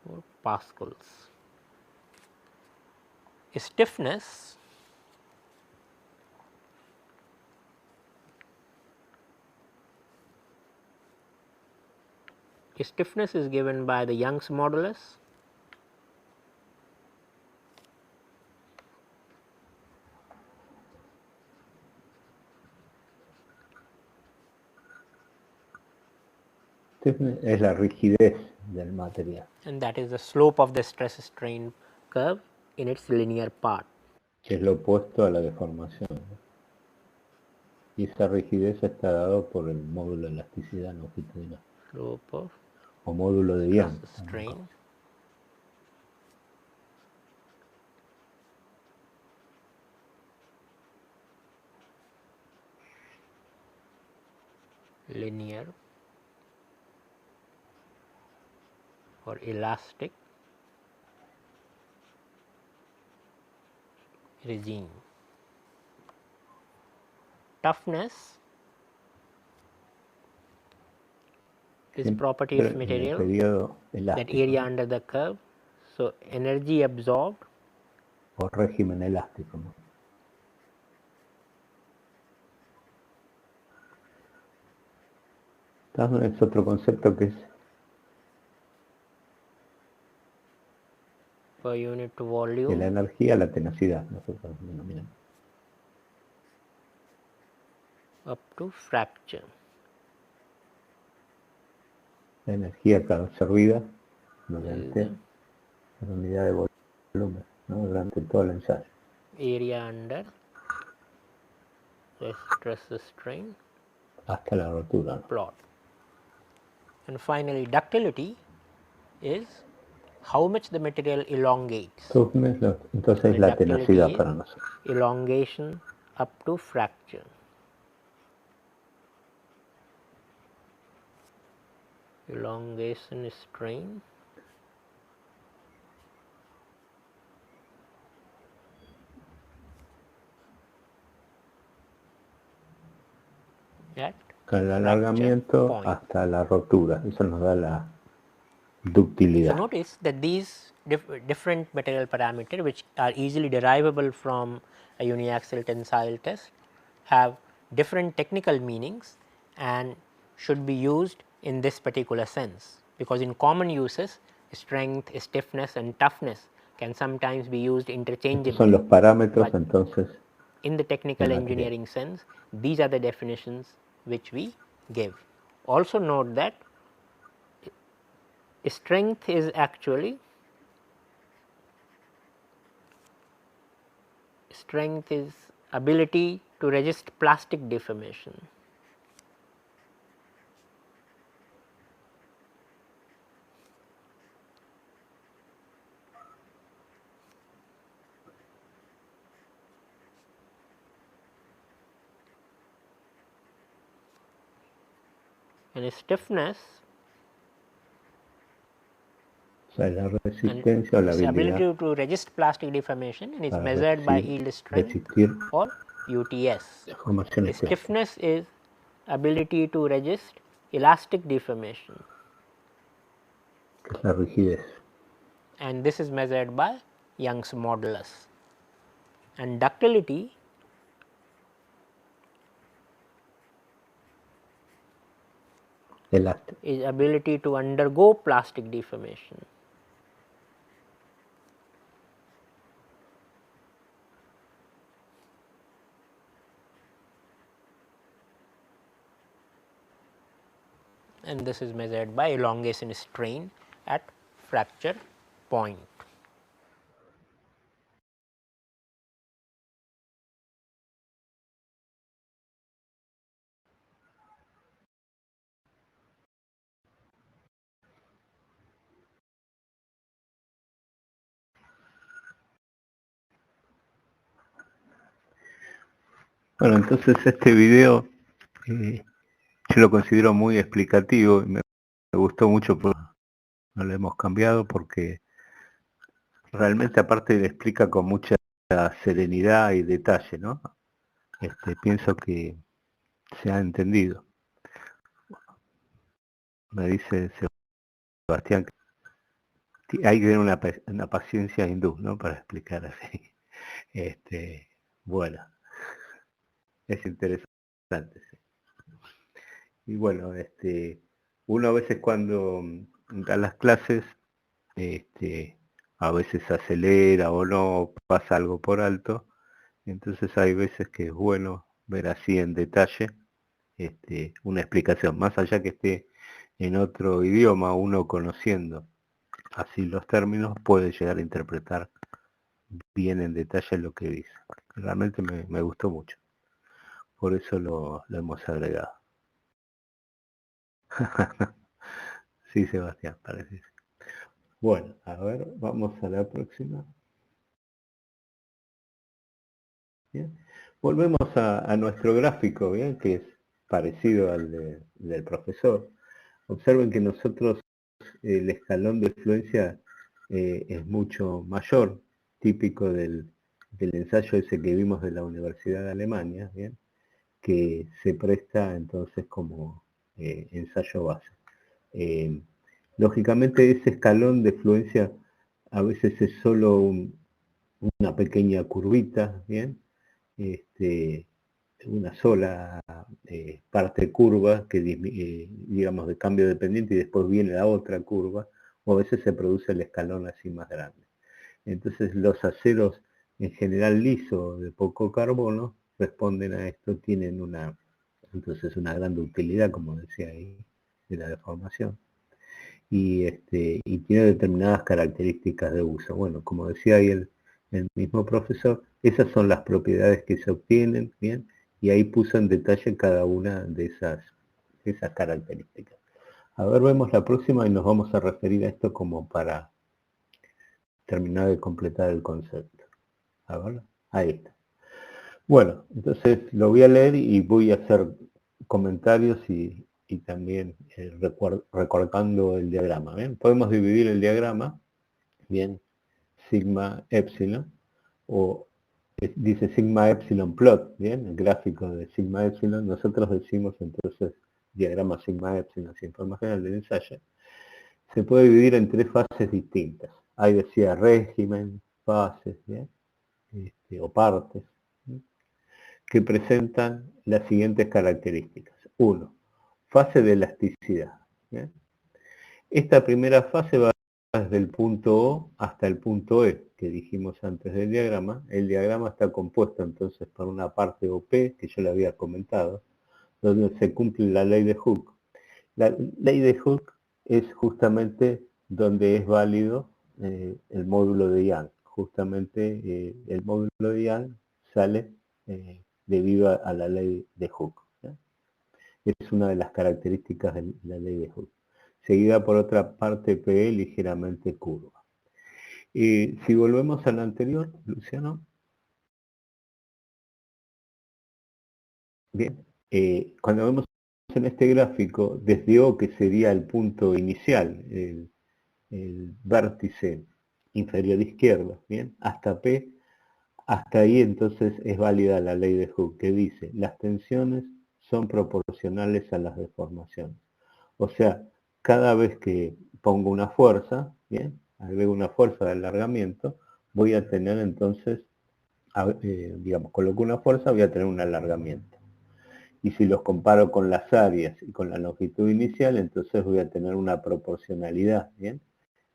or pascals. Stiffness is given by the Young's modulus es la rigidez del material. And that is the slope of the stress strain curve in its linear part. Que es lo opuesto a la deformación, ¿no? Y esa rigidez está dado por el módulo de elasticidad longitudinal. Slope of o módulo de Young. Strain. Linear or elastic regime. Toughness is property of material, that area under the curve. So energy absorbed o régimen elástico, ¿no? Es otro concepto que es per unit volume. de la energía a la tenacidad, nosotros denominamos. up to fracture. La energía absorbida mediante la unidad de volumen, ¿no? Durante todo el ensayo. Area under the stress strain Hasta la rotura, ¿no? plot. And finally, ductility is how much the material elongates. Entonces The la ductility tenacidad is para nosotros. elongation up to fracture. Elongation strain at El alargamiento hasta la rotura. Eso nos da la ductilidad. So notice that these different material parameters, which are easily derivable from a uniaxial tensile test, have different technical meanings and should be used in this particular sense, because in common uses strength, stiffness and toughness can sometimes be used interchangeably. Son los parámetros, entonces. In the technical engineering sense, these are the definitions which we give. Also note that strength is actually ability to resist plastic deformation. And stiffness, La resistencia o la ability to resist plastic deformation, and is measured by yield strength or UTS. Stiffness is ability to resist elastic deformation. La rigidez. And this is measured by Young's modulus. And ductility is ability to undergo plastic deformation. And this is measured by elongation strain at fracture point. Bueno, entonces este video yo lo considero muy explicativo y me gustó mucho, porque no lo hemos cambiado porque realmente aparte le explica con mucha serenidad y detalle, ¿no? Pienso que se ha entendido. Me dice Sebastián que hay que tener una paciencia hindú, ¿no? Para explicar así. Bueno, es interesante. Sí. Y bueno, uno a veces cuando da las clases, a veces acelera o no, pasa algo por alto, entonces hay veces que es bueno ver así en detalle una explicación, más allá que esté en otro idioma, uno conociendo así los términos puede llegar a interpretar bien en detalle lo que dice. Realmente me gustó mucho, por eso lo hemos agregado. Sí, Sebastián, parece. Bueno, a ver, vamos a la próxima. Bien. Volvemos a nuestro gráfico, ¿bien? Que es parecido al del profesor. Observen que nosotros el escalón de fluencia es mucho mayor, típico del ensayo ese que vimos de la Universidad de Alemania, ¿bien? Que se presta entonces como ensayo base. Lógicamente ese escalón de fluencia a veces es solo una pequeña curvita, ¿bien? Una sola parte curva que digamos de cambio dependiente y después viene la otra curva, o a veces se produce el escalón así más grande. Entonces los aceros en general liso de poco carbono responden a esto, tienen una Entonces es una gran utilidad, como decía ahí, de la deformación. Y tiene determinadas características de uso. Bueno, como decía ahí el mismo profesor, esas son las propiedades que se obtienen, ¿bien? Y ahí puso en detalle cada una de esas características. A ver, vemos la próxima y nos vamos a referir a esto como para terminar de completar el concepto. A ver, ahí está. Bueno, entonces lo voy a leer y voy a hacer comentarios y también recortando el diagrama. ¿Bien? Podemos dividir el diagrama, bien, sigma epsilon, o dice sigma epsilon plot, bien, el gráfico de sigma epsilon. Nosotros decimos entonces diagrama sigma epsilon, sin forma general del ensayo. Se puede dividir en 3 fases distintas. Ahí decía régimen, fases, ¿bien? O partes, ¿bien? Que presentan las siguientes características. 1. Fase de elasticidad. ¿Bien? Esta primera fase va desde el punto O hasta el punto E, que dijimos antes del diagrama. El diagrama está compuesto entonces por una parte OP, que yo le había comentado, donde se cumple la ley de Hooke. La ley de Hooke es justamente donde es válido el módulo de Young. Justamente el módulo de Young sale debido a la ley de Hooke. ¿Sí? Es una de las características de la ley de Hooke. Seguida por otra parte PE ligeramente curva. Si volvemos a la anterior, Luciano. Bien, cuando vemos en este gráfico, desde O, que sería el punto inicial, el vértice inferior izquierdo, ¿bien? Hasta P, hasta ahí entonces es válida la ley de Hooke, que dice, las tensiones son proporcionales a las deformaciones. O sea, cada vez que pongo una fuerza, ¿bien? Agrego una fuerza de alargamiento, voy a tener entonces, digamos, coloco una fuerza, voy a tener un alargamiento. Y si los comparo con las áreas y con la longitud inicial, entonces voy a tener una proporcionalidad, ¿bien?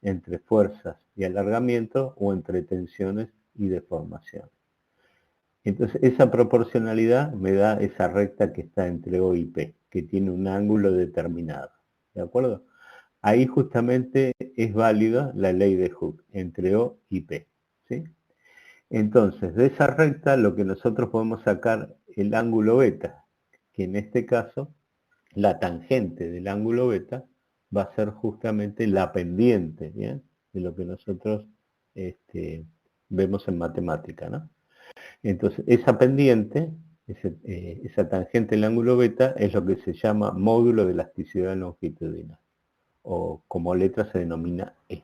Entre fuerzas y alargamiento o entre tensiones y deformación. Entonces, esa proporcionalidad me da esa recta que está entre O y P, que tiene un ángulo determinado. ¿De acuerdo? Ahí justamente es válida la ley de Hooke, entre O y P. ¿Sí? Entonces, de esa recta lo que nosotros podemos sacar el ángulo beta, que en este caso, la tangente del ángulo beta va a ser justamente la pendiente, ¿bien? De lo que nosotros vemos en matemática, ¿no? Entonces, esa pendiente, esa tangente del ángulo beta, es lo que se llama módulo de elasticidad longitudinal, o como letra se denomina E.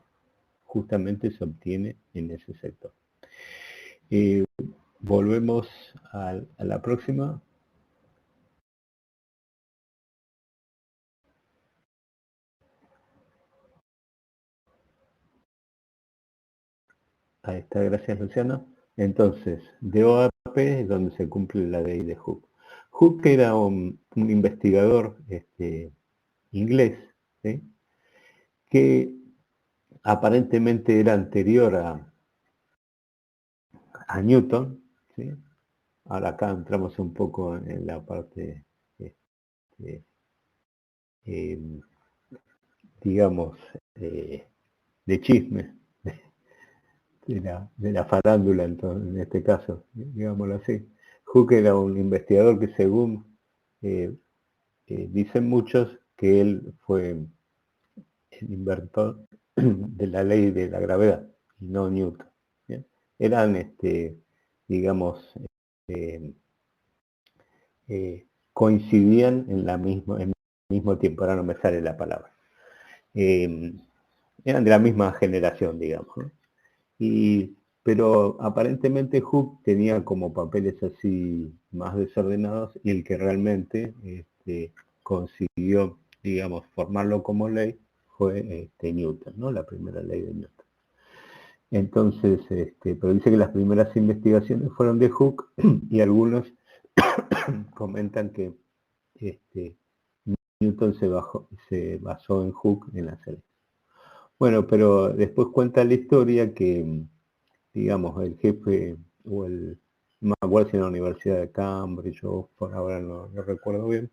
Justamente se obtiene en ese sector. Volvemos a la próxima. Ahí está, gracias Luciano. Entonces, de O a P es donde se cumple la ley de Hooke. Hooke era un investigador inglés, ¿sí? Que aparentemente era anterior a Newton, ¿sí? Ahora acá entramos un poco en la parte, digamos, de chisme, de la farándula en este caso, digámoslo así. Hooke era un investigador que según dicen muchos que él fue el inventor de la ley de la gravedad y no Newton. ¿Bien? Eran, digamos, coincidían en el mismo tiempo, ahora no me sale la palabra. Eran de la misma generación, digamos, ¿no? Pero aparentemente Hooke tenía como papeles así más desordenados, y el que realmente consiguió, digamos, formarlo como ley fue Newton, ¿no? La primera ley de Newton. Entonces, pero dice que las primeras investigaciones fueron de Hooke y algunos comentan que Newton se basó en Hooke en hacer eso. Bueno, pero después cuenta la historia que, digamos, el jefe o el me acuerdo si en la Universidad de Cambridge o por ahora no recuerdo bien,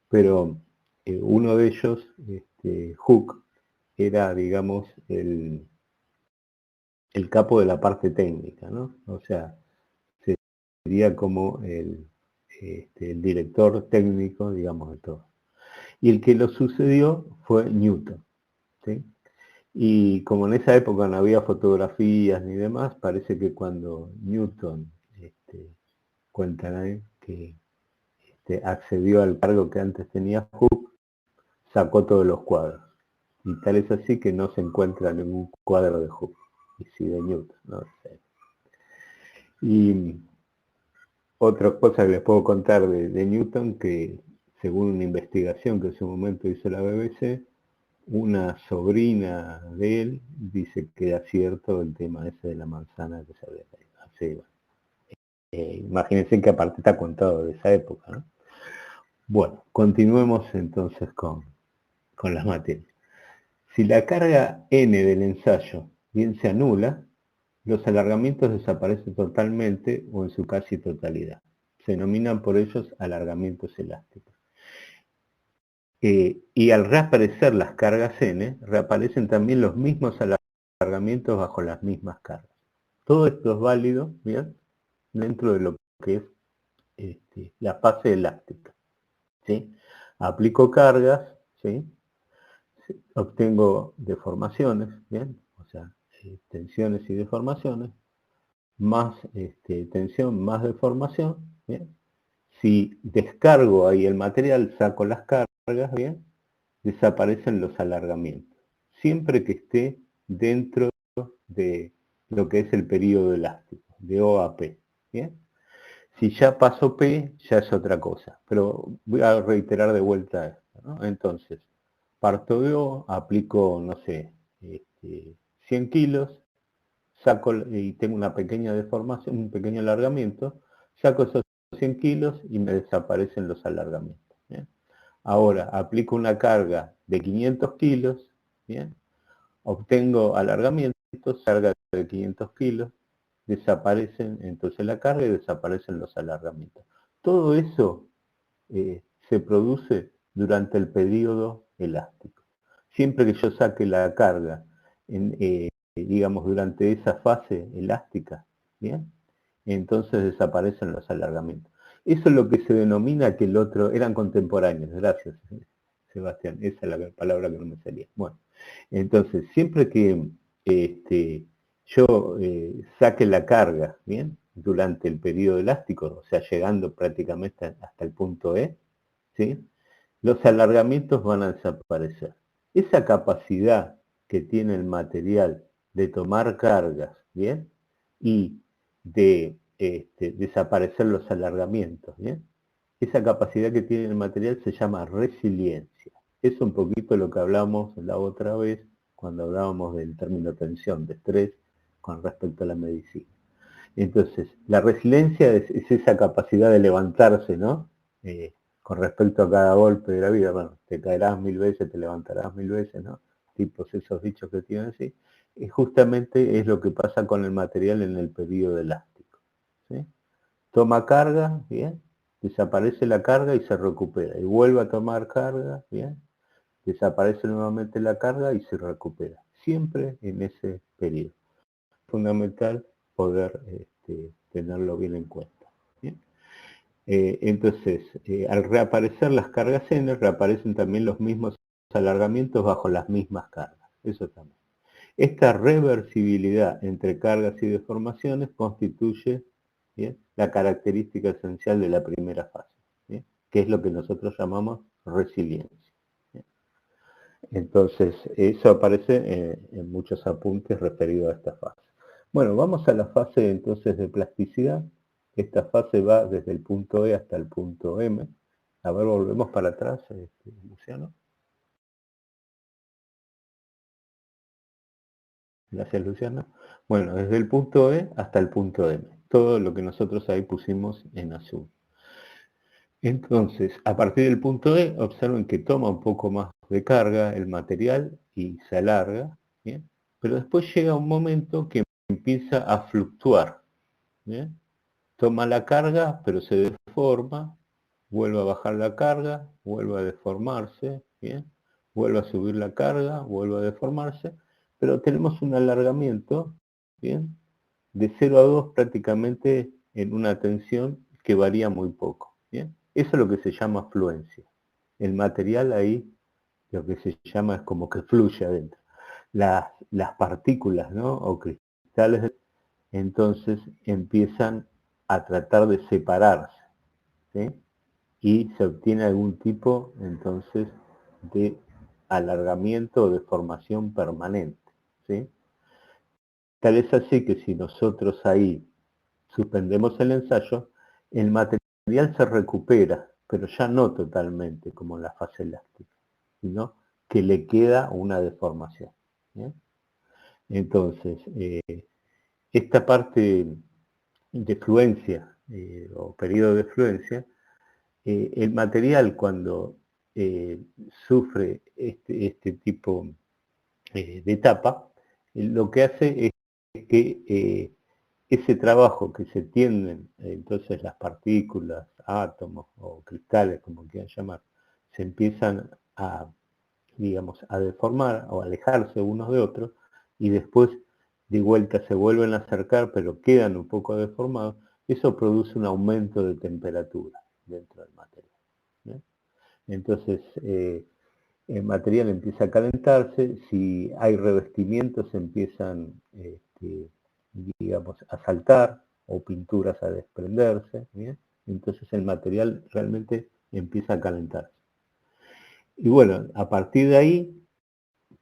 pero uno de ellos, Hooke, era, digamos, el capo de la parte técnica, ¿no? O sea, sería como el director técnico, digamos, de todo. Y el que lo sucedió fue Newton, ¿sí? Y como en esa época no había fotografías ni demás, parece que cuando Newton, cuentan ahí, que accedió al cargo que antes tenía Hooke, sacó todos los cuadros. Y tal es así que no se encuentra ningún cuadro de Hooke, y sí de Newton, no sé. Y otra cosa que les puedo contar de Newton, que según una investigación que en su momento hizo la BBC, una sobrina de él dice que era cierto el tema ese de la manzana que se había caído. Así, imagínense que aparte está contado de esa época, ¿no? Bueno, continuemos entonces con las materias. Si la carga n del ensayo bien se anula, los alargamientos desaparecen totalmente o en su casi totalidad. Se denominan por ellos alargamientos elásticos. Y al reaparecer las cargas n, reaparecen también los mismos alargamientos bajo las mismas cargas. Todo esto es válido, ¿bien?, dentro de lo que es la fase elástica, ¿sí? Aplico cargas, ¿sí? Obtengo deformaciones, ¿bien? O sea, tensiones y deformaciones, más tensión, más deformación, ¿bien? Si descargo ahí el material, saco las cargas, ¿bien?, desaparecen los alargamientos, siempre que esté dentro de lo que es el período elástico, de O a P, ¿bien? Si ya pasó P, ya es otra cosa, pero voy a reiterar de vuelta esto, ¿no? Entonces, parto de O, aplico, no sé, 100 kilos, saco y tengo una pequeña deformación, un pequeño alargamiento, saco esos 100 kilos y me desaparecen los alargamientos, ¿bien? Ahora, aplico una carga de 500 kilos, ¿bien?, obtengo alargamientos, carga de 500 kilos, desaparecen entonces la carga y desaparecen los alargamientos. Todo eso se produce durante el periodo elástico. Siempre que yo saque la carga, digamos, durante esa fase elástica, ¿bien?, entonces desaparecen los alargamientos. Eso es lo que se denomina que el otro, eran contemporáneos, gracias Sebastián, esa es la palabra que no me salía. Bueno, entonces, siempre que yo saque la carga, ¿bien?, durante el periodo elástico, o sea, llegando prácticamente hasta el punto E, ¿sí?, los alargamientos van a desaparecer. Esa capacidad que tiene el material de tomar cargas, ¿bien?, y de desaparecer los alargamientos, ¿bien?, esa capacidad que tiene el material se llama resiliencia. Es un poquito lo que hablamos la otra vez cuando hablábamos del término tensión, de estrés, con respecto a la medicina. Entonces, la resiliencia es esa capacidad de levantarse, ¿no?, con respecto a cada golpe de la vida. Bueno, te caerás 1000 veces, te levantarás 1000 veces, ¿no?, tipos esos dichos que tienen así. Y justamente es lo que pasa con el material en el periodo elástico, ¿sí? Toma carga, ¿bien?, desaparece la carga y se recupera. Y vuelve a tomar carga, ¿bien?, desaparece nuevamente la carga y se recupera. Siempre en ese periodo. Fundamental poder tenerlo bien en cuenta, ¿bien? Entonces, al reaparecer las cargas n, reaparecen también los mismos alargamientos bajo las mismas cargas. Eso también. Esta reversibilidad entre cargas y deformaciones constituye, ¿bien?, la característica esencial de la primera fase, ¿bien?, que es lo que nosotros llamamos resiliencia. ¿Bien? Entonces, eso aparece en muchos apuntes referidos a esta fase. Bueno, vamos a la fase entonces de plasticidad. Esta fase va desde el punto E hasta el punto M. A ver, volvemos para atrás, Luciano. Gracias, Luciano. Bueno, desde el punto E hasta el punto M. Todo lo que nosotros ahí pusimos en azul. Entonces, a partir del punto E, observen que toma un poco más de carga el material y se alarga, ¿bien?, pero después llega un momento que empieza a fluctuar, ¿bien? toma la carga, pero se deforma, vuelve a bajar la carga, vuelve a deformarse, ¿bien? Vuelve a subir la carga, vuelve a deformarse, pero tenemos un alargamiento, ¿bien? De 0 a 2 prácticamente en una tensión que varía muy poco, ¿bien? Eso es lo que se llama fluencia. El material ahí, lo que se llama es como que fluye adentro. Las partículas, ¿no? O cristales, entonces empiezan a tratar de separarse, ¿sí? Y se obtiene algún tipo, entonces, de alargamiento o deformación permanente, ¿sí? Tal es así que si nosotros ahí suspendemos el ensayo, el material se recupera, pero ya no totalmente como en la fase elástica, sino que le queda una deformación, ¿bien? Entonces, esta parte de fluencia o periodo de fluencia, el material cuando sufre este tipo de etapa, lo que hace es que ese trabajo que se tienden, entonces las partículas, átomos o cristales, como quieran llamar, se empiezan a, digamos, a deformar o alejarse unos de otros y después de vuelta se vuelven a acercar pero quedan un poco deformados, eso produce un aumento de temperatura dentro del material, ¿sí? Entonces, el material empieza a calentarse, si hay revestimientos empiezan, digamos, a saltar o pinturas a desprenderse, ¿bien? Entonces el material realmente empieza a calentarse. Y bueno, a partir de ahí,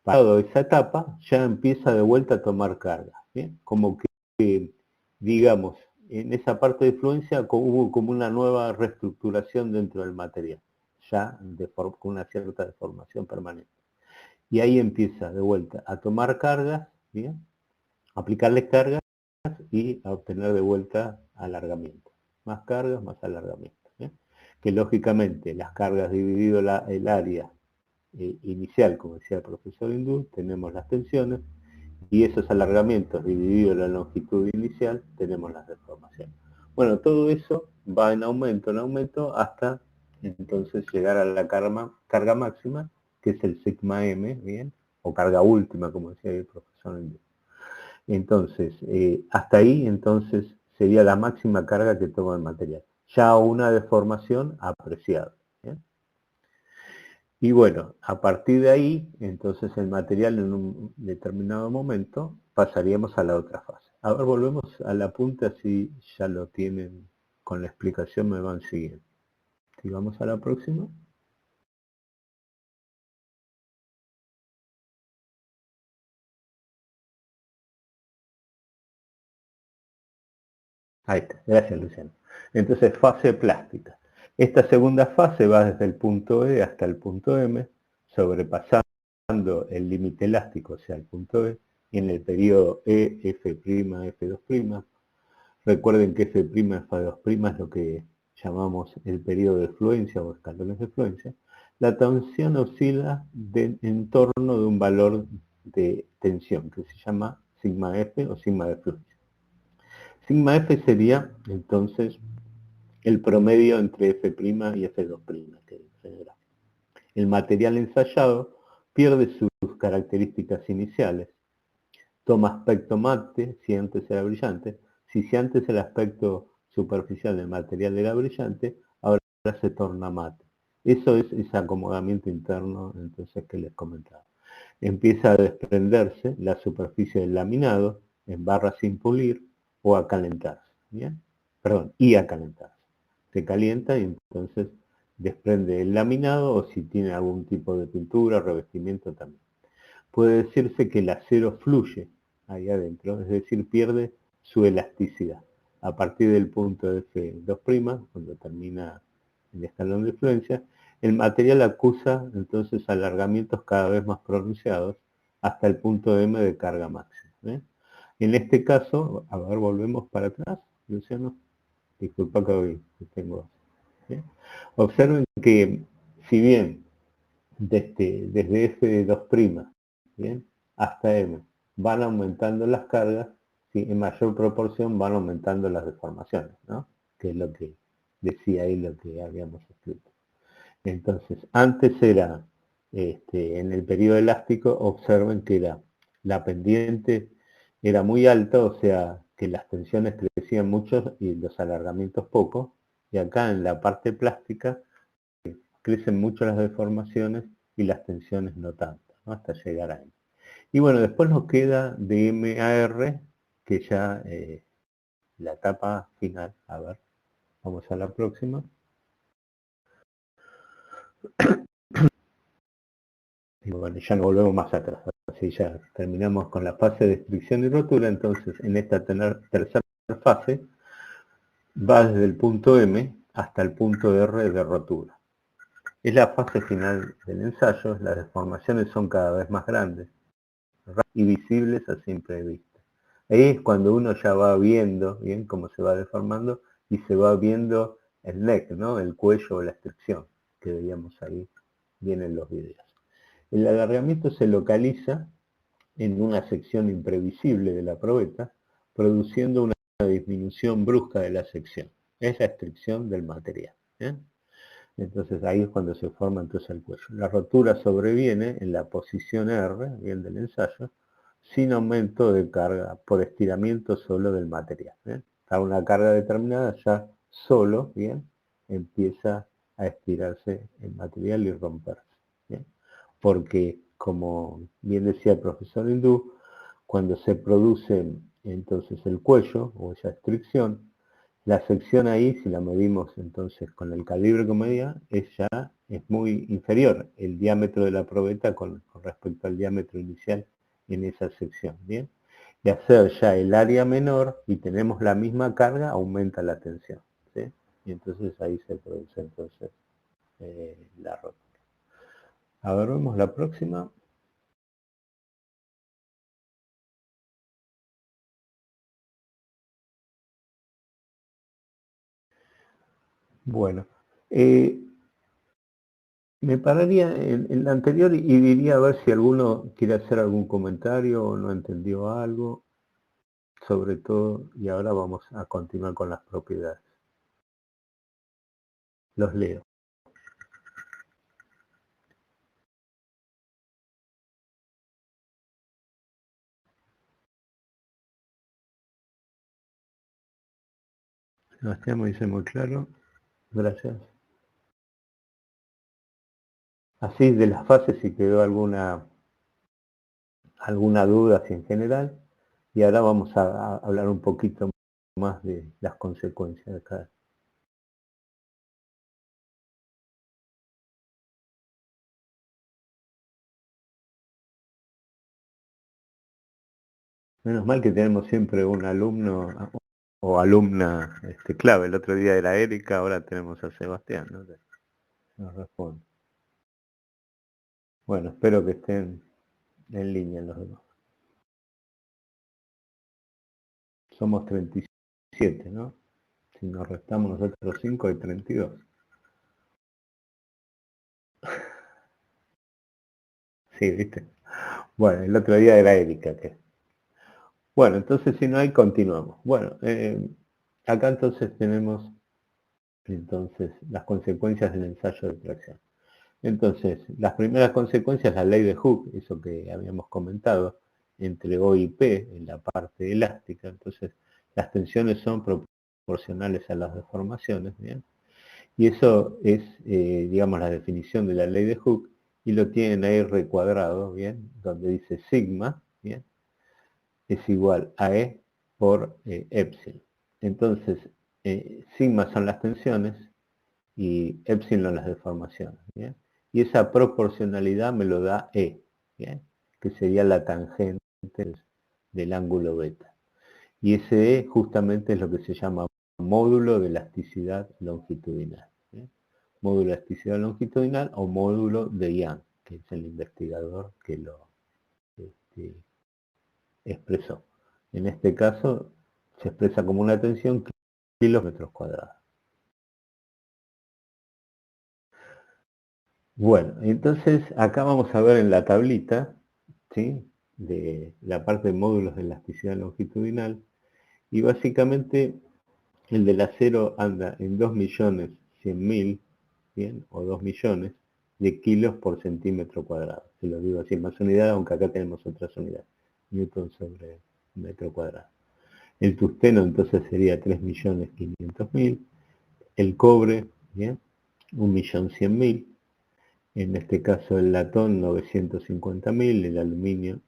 pasado esa etapa, ya empieza de vuelta a tomar carga, ¿bien? Como que, digamos, en esa parte de fluencia hubo como una nueva reestructuración dentro del material, ya con una cierta deformación permanente. Y ahí empieza de vuelta a tomar cargas, ¿bien? Aplicarle cargas y a obtener de vuelta alargamiento. Más cargas, más alargamiento, ¿bien? Que lógicamente las cargas dividido el área inicial, como decía el profesor Hindú, tenemos las tensiones, y esos alargamientos dividido la longitud inicial, tenemos las deformaciones. Bueno, todo eso va en aumento, hasta entonces llegar a la carga máxima, que es el sigma m, ¿bien? O carga última, como decía el profesor Hindú. Entonces, hasta ahí, entonces, sería la máxima carga que toma el material. Ya una deformación apreciada, ¿bien? Y bueno, a partir de ahí, entonces el material en un determinado momento pasaríamos a la otra fase. Ahora volvemos al apunte, así ya lo tienen con la explicación, me van siguiendo. ¿Sí, vamos a la próxima? Ahí está, gracias Luciano. Entonces, fase plástica. Esta segunda fase va desde el punto E hasta el punto M, sobrepasando el límite elástico, o sea, el punto E, y en el periodo E, F', F2'. Recuerden que F', F2' es lo que llamamos el periodo de fluencia o escalones de fluencia. La tensión oscila en torno de un valor de tensión que se llama sigma F o sigma de fluencia. Sigma F sería entonces el promedio entre F' y F2', que es el gráfico. El material ensayado pierde sus características iniciales, toma aspecto mate si antes era brillante. Si antes el aspecto superficial del material era brillante, ahora se torna mate. Eso es ese acomodamiento interno, entonces, que les comentaba. Empieza a desprenderse la superficie del laminado en barras sin pulir o a calentarse, ¿bien? Perdón, y a calentarse. Se calienta y entonces desprende el laminado, o si tiene algún tipo de pintura, revestimiento también. Puede decirse que el acero fluye ahí adentro, es decir, pierde su elasticidad. A partir del punto F2', cuando termina el escalón de fluencia, el material acusa entonces alargamientos cada vez más pronunciados hasta el punto M de carga máxima, ¿eh? En este caso, a ver, volvemos para atrás, Luciano. Disculpa que hoy tengo... ¿eh? Observen que, si bien desde F2', ¿bien?, hasta M van aumentando las cargas, ¿sí? En mayor proporción van aumentando las deformaciones, ¿no? Que es lo que decía ahí, lo que habíamos escrito. Entonces, antes era, en el periodo elástico, observen que la pendiente era muy alta, o sea, que las tensiones crecían mucho y los alargamientos poco, y acá en la parte plástica crecen mucho las deformaciones y las tensiones no tanto, ¿no? Hasta llegar ahí. Y bueno, después nos queda de MAR, que ya la etapa final. A ver, vamos a la próxima. Y bueno, ya no volvemos más atrás. Así ya terminamos con la fase de fricción y rotura. Entonces, en esta tercera fase, va desde el punto M hasta el punto R de rotura. Es la fase final del ensayo. Las deformaciones son cada vez más grandes y visibles a simple vista. Ahí es cuando uno ya va viendo bien cómo se va deformando y se va viendo el neck, ¿no? El cuello o la extracción que veíamos ahí bien en los videos. El alargamiento se localiza en una sección imprevisible de la probeta, produciendo una disminución brusca de la sección. Es la extracción del material. Entonces ahí es cuando se forma entonces el cuello. La rotura sobreviene en la posición R, bien del ensayo, sin aumento de carga, por estiramiento solo del material. A una carga determinada ya solo, bien, empieza a estirarse el material y romperse. ¿Bien? Porque, como bien decía el profesor Hindú, cuando se produce entonces el cuello o esa extracción, la sección ahí, si la medimos entonces con el calibre que medía, es muy inferior el diámetro de la probeta con respecto al diámetro inicial en esa sección, ¿bien? De hacer ya el área menor y tenemos la misma carga, aumenta la tensión, ¿sí? Y entonces ahí se produce entonces la rotura. A ver, vemos la próxima. Bueno, me pararía en la anterior y diría a ver si alguno quiere hacer algún comentario o no entendió algo, sobre todo, y ahora vamos a continuar con las propiedades. Los leo. Sebastián me dice muy claro. Gracias. Así de las fases, si quedó alguna duda así en general. Y ahora vamos a hablar un poquito más de las consecuencias de cada. Menos mal que tenemos siempre un alumno o alumna clave. El otro día era Erika, ahora tenemos a Sebastián, ¿no? Nos responde. Bueno, espero que estén en línea los demás. Somos 37, ¿no? Si nos restamos nosotros 5 hay 32. Sí, ¿viste? Bueno, el otro día era Erika. Bueno, entonces si no hay, continuamos. Bueno, acá entonces tenemos las consecuencias del ensayo de tracción. Entonces, las primeras consecuencias, la ley de Hooke, eso que habíamos comentado, entre O y P en la parte elástica. Entonces, las tensiones son proporcionales a las deformaciones, ¿bien? Y eso es, digamos, la definición de la ley de Hooke, y lo tienen ahí recuadrado, ¿bien? Donde dice sigma, ¿bien? Es igual a E por epsilon. Entonces, sigma son las tensiones y epsilon las deformaciones, ¿bien? Y esa proporcionalidad me lo da E, ¿bien? Que sería la tangente del ángulo beta. Y ese E justamente es lo que se llama módulo de elasticidad longitudinal. ¿Bien? Módulo de elasticidad longitudinal o módulo de Young, que es el investigador que lo expresó. En este caso se expresa como una tensión kilómetros cuadrados. Bueno, entonces acá vamos a ver en la tablita, ¿sí? de la parte de módulos de elasticidad longitudinal, y básicamente el del acero anda en 2.100.000, ¿bien? O 2 millones de kilos por centímetro cuadrado. Se lo digo así, más unidad, aunque acá tenemos otras unidades. Newton sobre metro cuadrado. El tungsteno entonces sería 3.500.000. El cobre, ¿bien? 1.100.000. En este caso el latón 950.000, el aluminio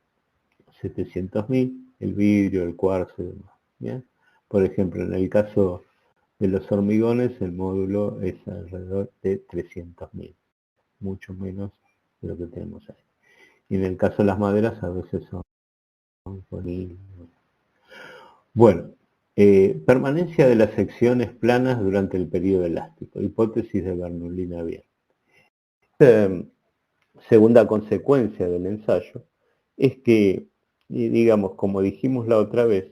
700.000, el vidrio, el cuarzo y demás. ¿Bien? Por ejemplo, en el caso de los hormigones, el módulo es alrededor de 300.000, mucho menos de lo que tenemos ahí. Y en el caso de las maderas, a veces son 1.000. Bueno, permanencia de las secciones planas durante el periodo elástico, hipótesis de Bernoulli abierta. Segunda consecuencia del ensayo es que, digamos, como dijimos la otra vez,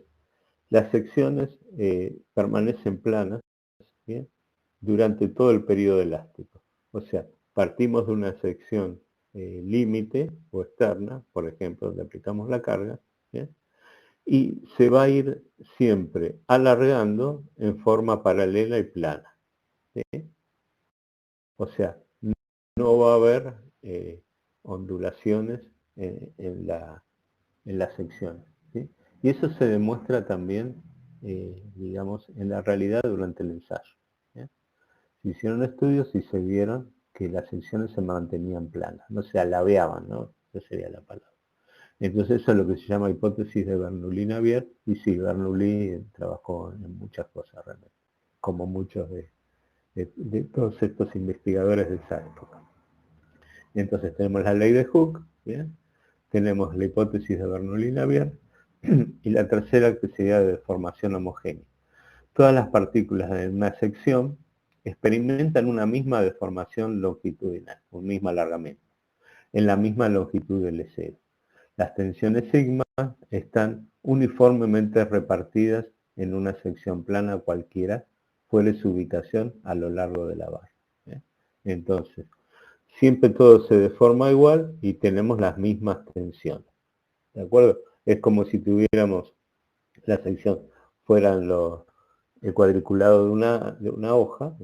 las secciones permanecen planas, ¿bien?, durante todo el periodo elástico. O sea, partimos de una sección límite o externa, por ejemplo, donde aplicamos la carga, ¿bien?, y se va a ir siempre alargando en forma paralela y plana, ¿sí? O sea, no va a haber ondulaciones en las secciones, ¿sí? Y eso se demuestra también, digamos, en la realidad durante el ensayo, ¿sí? Se hicieron estudios y se vieron que las secciones se mantenían planas, no se alabeaban, ¿no? Esa sería la palabra. Entonces eso es lo que se llama hipótesis de Bernoulli-Navier, y sí, Bernoulli trabajó en muchas cosas realmente, como muchos de todos estos investigadores de esa época. Entonces tenemos la ley de Hooke, ¿bien?, tenemos la hipótesis de Bernoulli-Navier, y la tercera, que sería de deformación homogénea. Todas las partículas en una sección experimentan una misma deformación longitudinal, un mismo alargamiento, en la misma longitud del L0. Las tensiones sigma están uniformemente repartidas en una sección plana cualquiera, fuere su ubicación a lo largo de la barra, ¿eh? Entonces, siempre todo se deforma igual y tenemos las mismas tensiones, ¿de acuerdo? Es como si tuviéramos la sección, fueran el cuadriculado de una hoja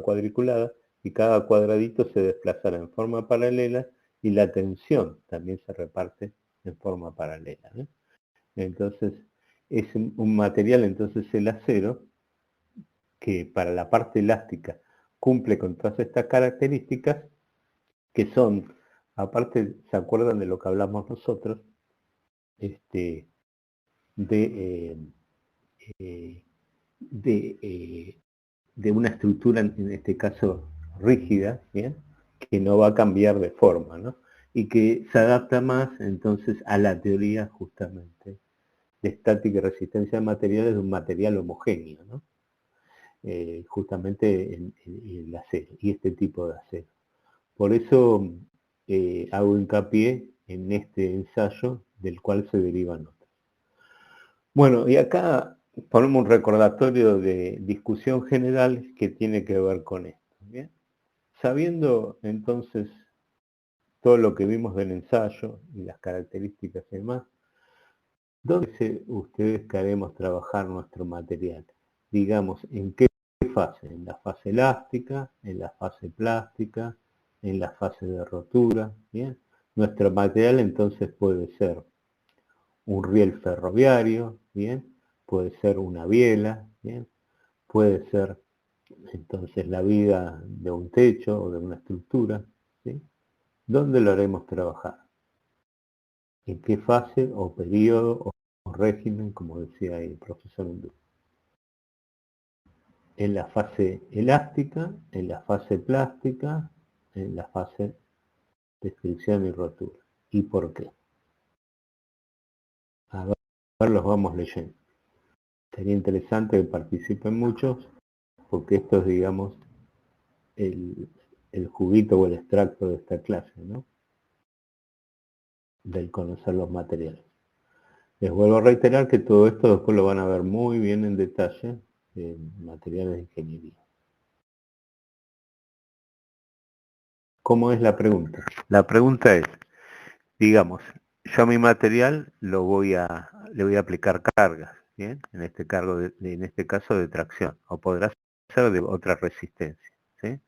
cuadriculada, y cada cuadradito se desplazara en forma paralela y la tensión también se reparte en forma paralela, ¿eh? Entonces, es un material, entonces el acero, que para la parte elástica cumple con todas estas características, que son, aparte, ¿se acuerdan de lo que hablamos nosotros? De una estructura, en este caso rígida, ¿bien?, que no va a cambiar de forma, ¿no?, y que se adapta más entonces a la teoría justamente de estática y resistencia de materiales, de un material homogéneo, ¿no? Justamente el acero, y este tipo de acero. Por eso hago hincapié en este ensayo, del cual se derivan otros. Bueno, y acá ponemos un recordatorio de discusión general que tiene que ver con esto, ¿bien? Sabiendo entonces todo lo que vimos del ensayo y las características y demás, ¿dónde ustedes queremos trabajar nuestro material? Digamos, ¿en qué fase? ¿En la fase elástica? ¿En la fase plástica? ¿En la fase de rotura? ¿Bien? Nuestro material entonces puede ser un riel ferroviario, ¿bien?, puede ser una biela, ¿bien?, puede ser entonces la viga de un techo o de una estructura, ¿sí? ¿Dónde lo haremos trabajar? ¿En qué fase o periodo o régimen, como decía el profesor Hindú? En la fase elástica, en la fase plástica, en la fase de fricción y rotura. ¿Y por qué? A ver, los vamos leyendo. Sería interesante que participen muchos, porque esto es, digamos, el juguito o el extracto de esta clase, ¿no?, del conocer los materiales. Les vuelvo a reiterar que todo esto después lo van a ver muy bien en detalle en materiales de ingeniería. ¿Cómo es la pregunta? La pregunta es, digamos, yo a mi material le voy a aplicar cargas, ¿bien? En este caso de tracción, o podrá ser de otra resistencia, ¿sí?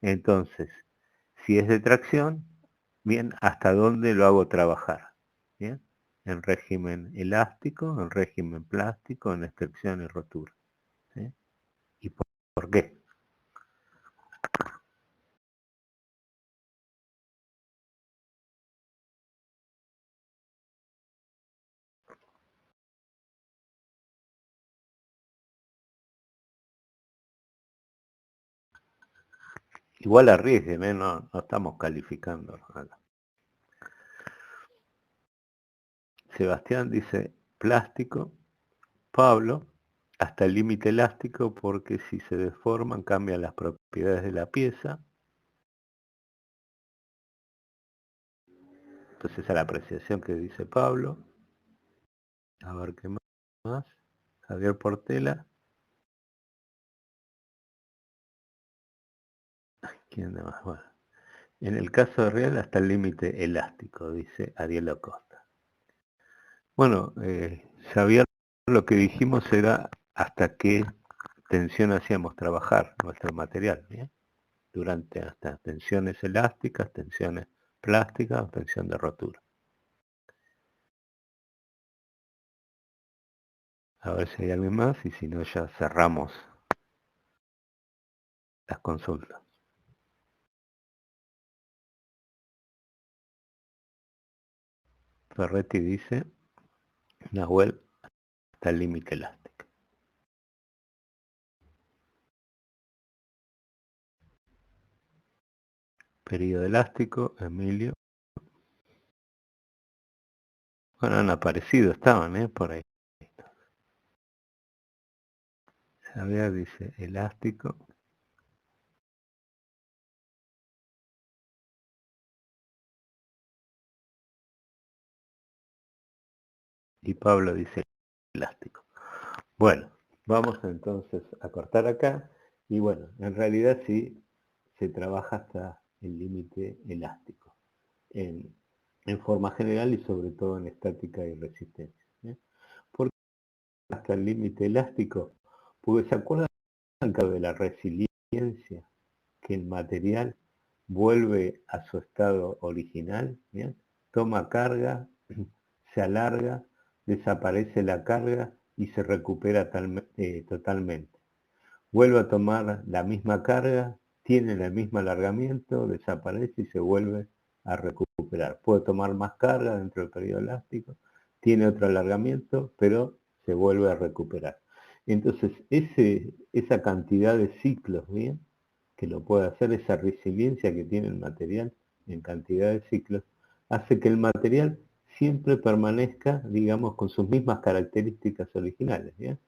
Entonces, si es de tracción, bien, ¿hasta dónde lo hago trabajar? ¿Bien? En régimen elástico, en régimen plástico, en extrusión y rotura, ¿sí? ¿Y por qué? Igual arriesguen, ¿eh? No estamos calificando nada. Sebastián dice plástico. Pablo, hasta el límite elástico, porque si se deforman cambian las propiedades de la pieza. Entonces esa es la apreciación que dice Pablo. A ver qué más. Javier Portela. ¿Quién más? Bueno, en el caso real hasta el límite elástico, dice Ariel Acosta. Bueno, Javier, lo que dijimos era hasta qué tensión hacíamos trabajar nuestro material, ¿bien? Durante hasta tensiones elásticas, tensiones plásticas, tensión de rotura. A ver si hay alguien más y si no ya cerramos las consultas. Ferretti dice, Nahuel hasta el límite elástico. Periodo elástico, Emilio. Bueno, han aparecido, estaban, por ahí. Xavier dice elástico. Y Pablo dice elástico. Bueno, vamos entonces a cortar acá. Y bueno, en realidad sí se trabaja hasta el límite elástico. En forma general y sobre todo en estática y resistencia. ¿Por qué hasta el límite elástico? Porque se acuerdan de la resiliencia, que el material vuelve a su estado original, ¿bien? Toma carga, se alarga, desaparece la carga y se recupera totalmente. Vuelve a tomar la misma carga, tiene el mismo alargamiento, desaparece y se vuelve a recuperar. Puede tomar más carga dentro del periodo elástico, tiene otro alargamiento, pero se vuelve a recuperar. Entonces, esa cantidad de ciclos, ¿bien? Que lo puede hacer, esa resiliencia que tiene el material en cantidad de ciclos, hace que el material siempre permanezca, digamos, con sus mismas características originales, ¿bien?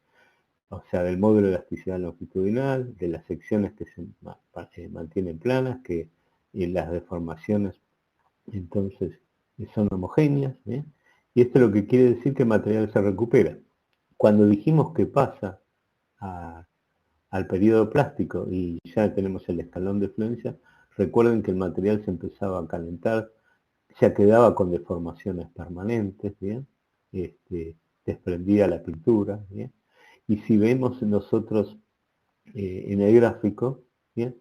O sea, del módulo de elasticidad longitudinal, de las secciones que se mantienen planas, que las deformaciones entonces son homogéneas, ¿bien? Y esto es lo que quiere decir que el material se recupera. Cuando dijimos que pasa al periodo plástico y ya tenemos el escalón de fluencia, recuerden que el material se empezaba a calentar, ya quedaba con deformaciones permanentes, ¿bien? Desprendía la pintura, ¿bien? Y si vemos nosotros en el gráfico, ¿bien?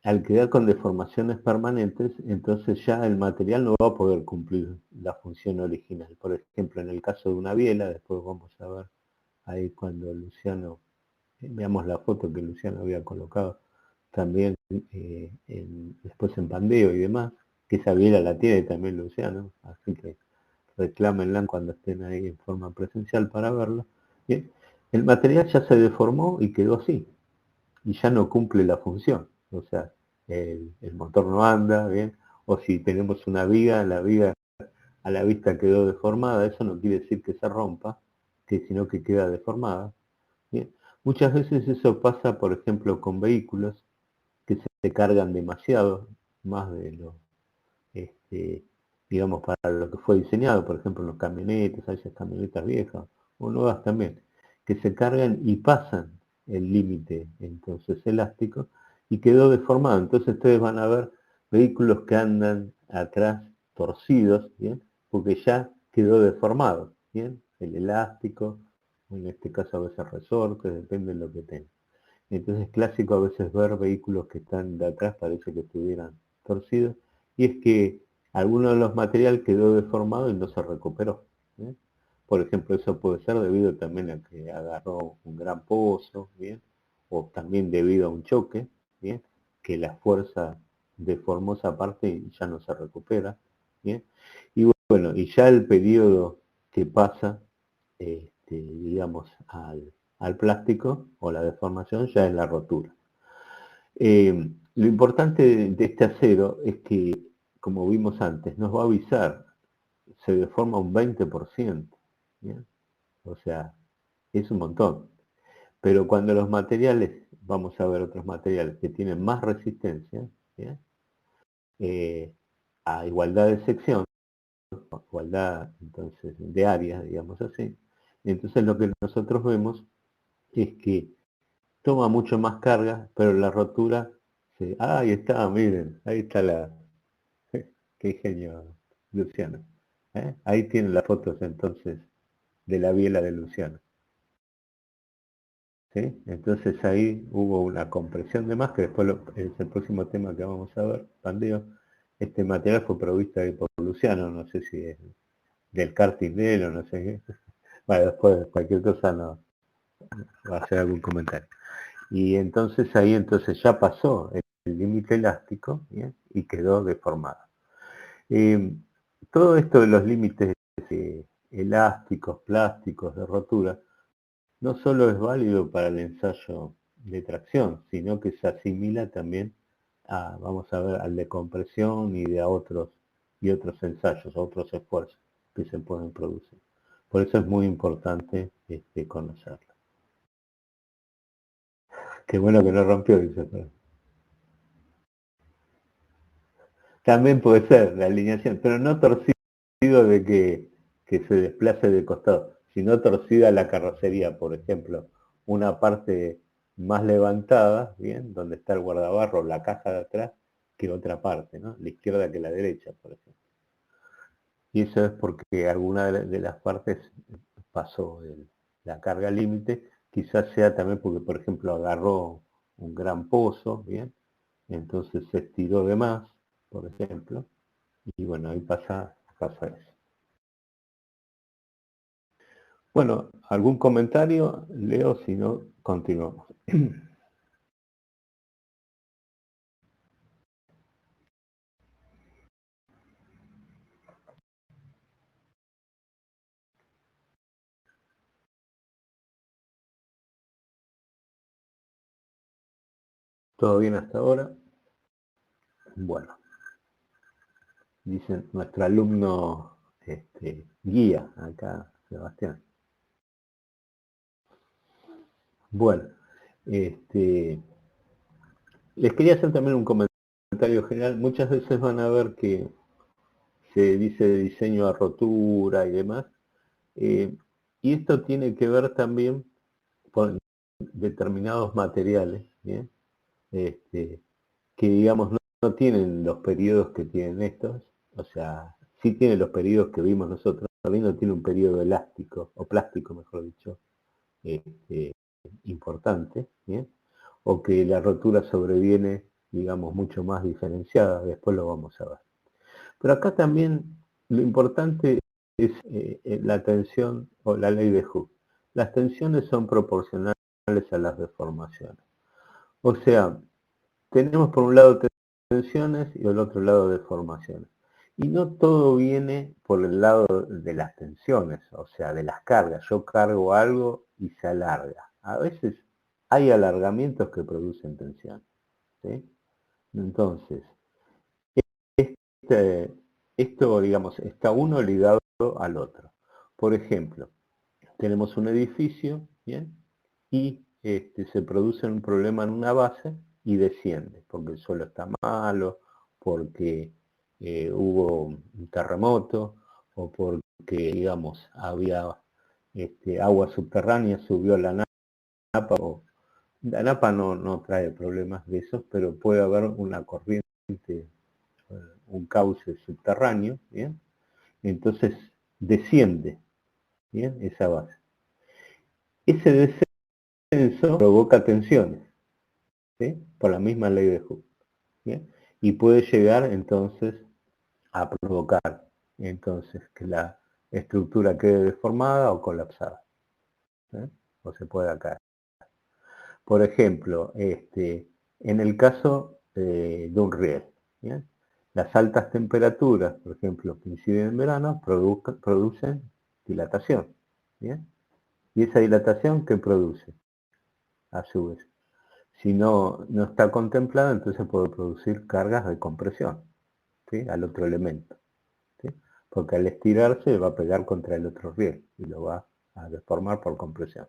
Al quedar con deformaciones permanentes, entonces ya el material no va a poder cumplir la función original. Por ejemplo, en el caso de una biela, después vamos a ver ahí cuando Luciano, veamos la foto que Luciano había colocado también después en Pandeo y demás, que esa biela la tiene también Luciano, así que reclámenla cuando estén ahí en forma presencial para verlo. Bien, el material ya se deformó y quedó así, y ya no cumple la función, o sea, el motor no anda, bien, o si tenemos una viga, la viga a la vista quedó deformada, eso no quiere decir que se rompa, sino que queda deformada. Bien. Muchas veces eso pasa, por ejemplo, con vehículos que se cargan demasiado, más de lo, digamos, para lo que fue diseñado, por ejemplo, en los camionetas, esas camionetas viejas, o nuevas también, que se cargan y pasan el límite, entonces, elástico, y quedó deformado. Entonces ustedes van a ver vehículos que andan atrás torcidos, ¿bien? porque ya quedó deformado, ¿bien? El elástico, en este caso a veces resortes, depende de lo que tenga. Entonces es clásico a veces ver vehículos que están de atrás, parece que estuvieran torcidos, y es que alguno de los materiales quedó deformado y no se recuperó. ¿Bien? Por ejemplo, eso puede ser debido también a que agarró un gran pozo, ¿bien? O también debido a un choque, ¿bien? Que la fuerza deformó esa parte y ya no se recupera, ¿bien? Y bueno, y ya el periodo que pasa, digamos, al plástico o la deformación ya es la rotura. Lo importante de este acero es que, como vimos antes, nos va a avisar, se deforma un 20%, ¿bien? O sea, es un montón. Pero cuando los materiales, vamos a ver otros materiales que tienen más resistencia, ¿bien? A igualdad de sección, igualdad entonces de áreas, digamos así, entonces lo que nosotros vemos es que toma mucho más carga, pero la rotura, ahí está, miren, ahí está qué ingenio, Luciano. Ahí tienen las fotos entonces de la biela de Luciano. ¿Sí? Entonces ahí hubo una compresión de más, que después es el próximo tema que vamos a ver, pandeo. Este material fue provisto ahí por Luciano, no sé si es del karting de él o no sé qué. Bueno, después cualquier cosa no va a hacer algún comentario. Y entonces ahí ya pasó el límite elástico, ¿bien? Y quedó deformado. Todo esto de los límites elásticos, plásticos, de rotura, no solo es válido para el ensayo de tracción, sino que se asimila también vamos a ver, al de compresión y de otros ensayos, a otros esfuerzos que se pueden producir. Por eso es muy importante conocerlo. Qué bueno que no rompió, dice. También puede ser la alineación, pero no torcido de que se desplace de costado, sino torcida la carrocería, por ejemplo, una parte más levantada, bien, donde está el guardabarro, la caja de atrás, que otra parte, ¿no? La izquierda que la derecha, por ejemplo. Y eso es porque alguna de las partes pasó la carga límite, quizás sea también porque, por ejemplo, agarró un gran pozo, bien, entonces se estiró de más, por ejemplo, y bueno, ahí pasa eso. Bueno, ¿algún comentario? Leo, si no, continuamos. ¿Todo bien hasta ahora? Bueno, dice nuestro alumno guía acá, Sebastián. Bueno, les quería hacer también un comentario general. Muchas veces van a ver que se dice de diseño a rotura y demás. Y esto tiene que ver también con determinados materiales, ¿bien? Que digamos no tienen los periodos que tienen estos, o sea, sí tienen los periodos que vimos nosotros, también no tiene un periodo elástico, o plástico mejor dicho, importante, ¿bien? O que la rotura sobreviene, digamos, mucho más diferenciada, después lo vamos a ver. Pero acá también lo importante es la tensión o la ley de Hooke. Las tensiones son proporcionales a las deformaciones. O sea, tenemos por un lado tensiones y por otro lado deformaciones. Y no todo viene por el lado de las tensiones, o sea, de las cargas. Yo cargo algo y se alarga. A veces hay alargamientos que producen tensión, ¿sí? Entonces, esto, digamos, está uno ligado al otro. Por ejemplo, tenemos un edificio, ¿bien? Y se produce un problema en una base y desciende, porque el suelo está malo, porque hubo un terremoto, o porque, digamos, había agua subterránea, subió la napa, o la napa no trae problemas de esos, pero puede haber una corriente, un cauce subterráneo, ¿bien? entonces desciende, ¿bien? Esa base. Ese descenso provoca tensiones, ¿sí? Por la misma ley de Hooke, ¿bien? Y puede llegar entonces a provocar entonces que la estructura quede deformada o colapsada, ¿eh? O se pueda caer. Por ejemplo, en el caso de un riel, ¿bien? Las altas temperaturas, por ejemplo, que inciden en verano, producen dilatación, ¿bien? Y esa dilatación, ¿qué produce? A su vez, si no está contemplada, entonces puede producir cargas de compresión, ¿sí? Al otro elemento, ¿sí? Porque al estirarse va a pegar contra el otro riel y lo va a deformar por compresión.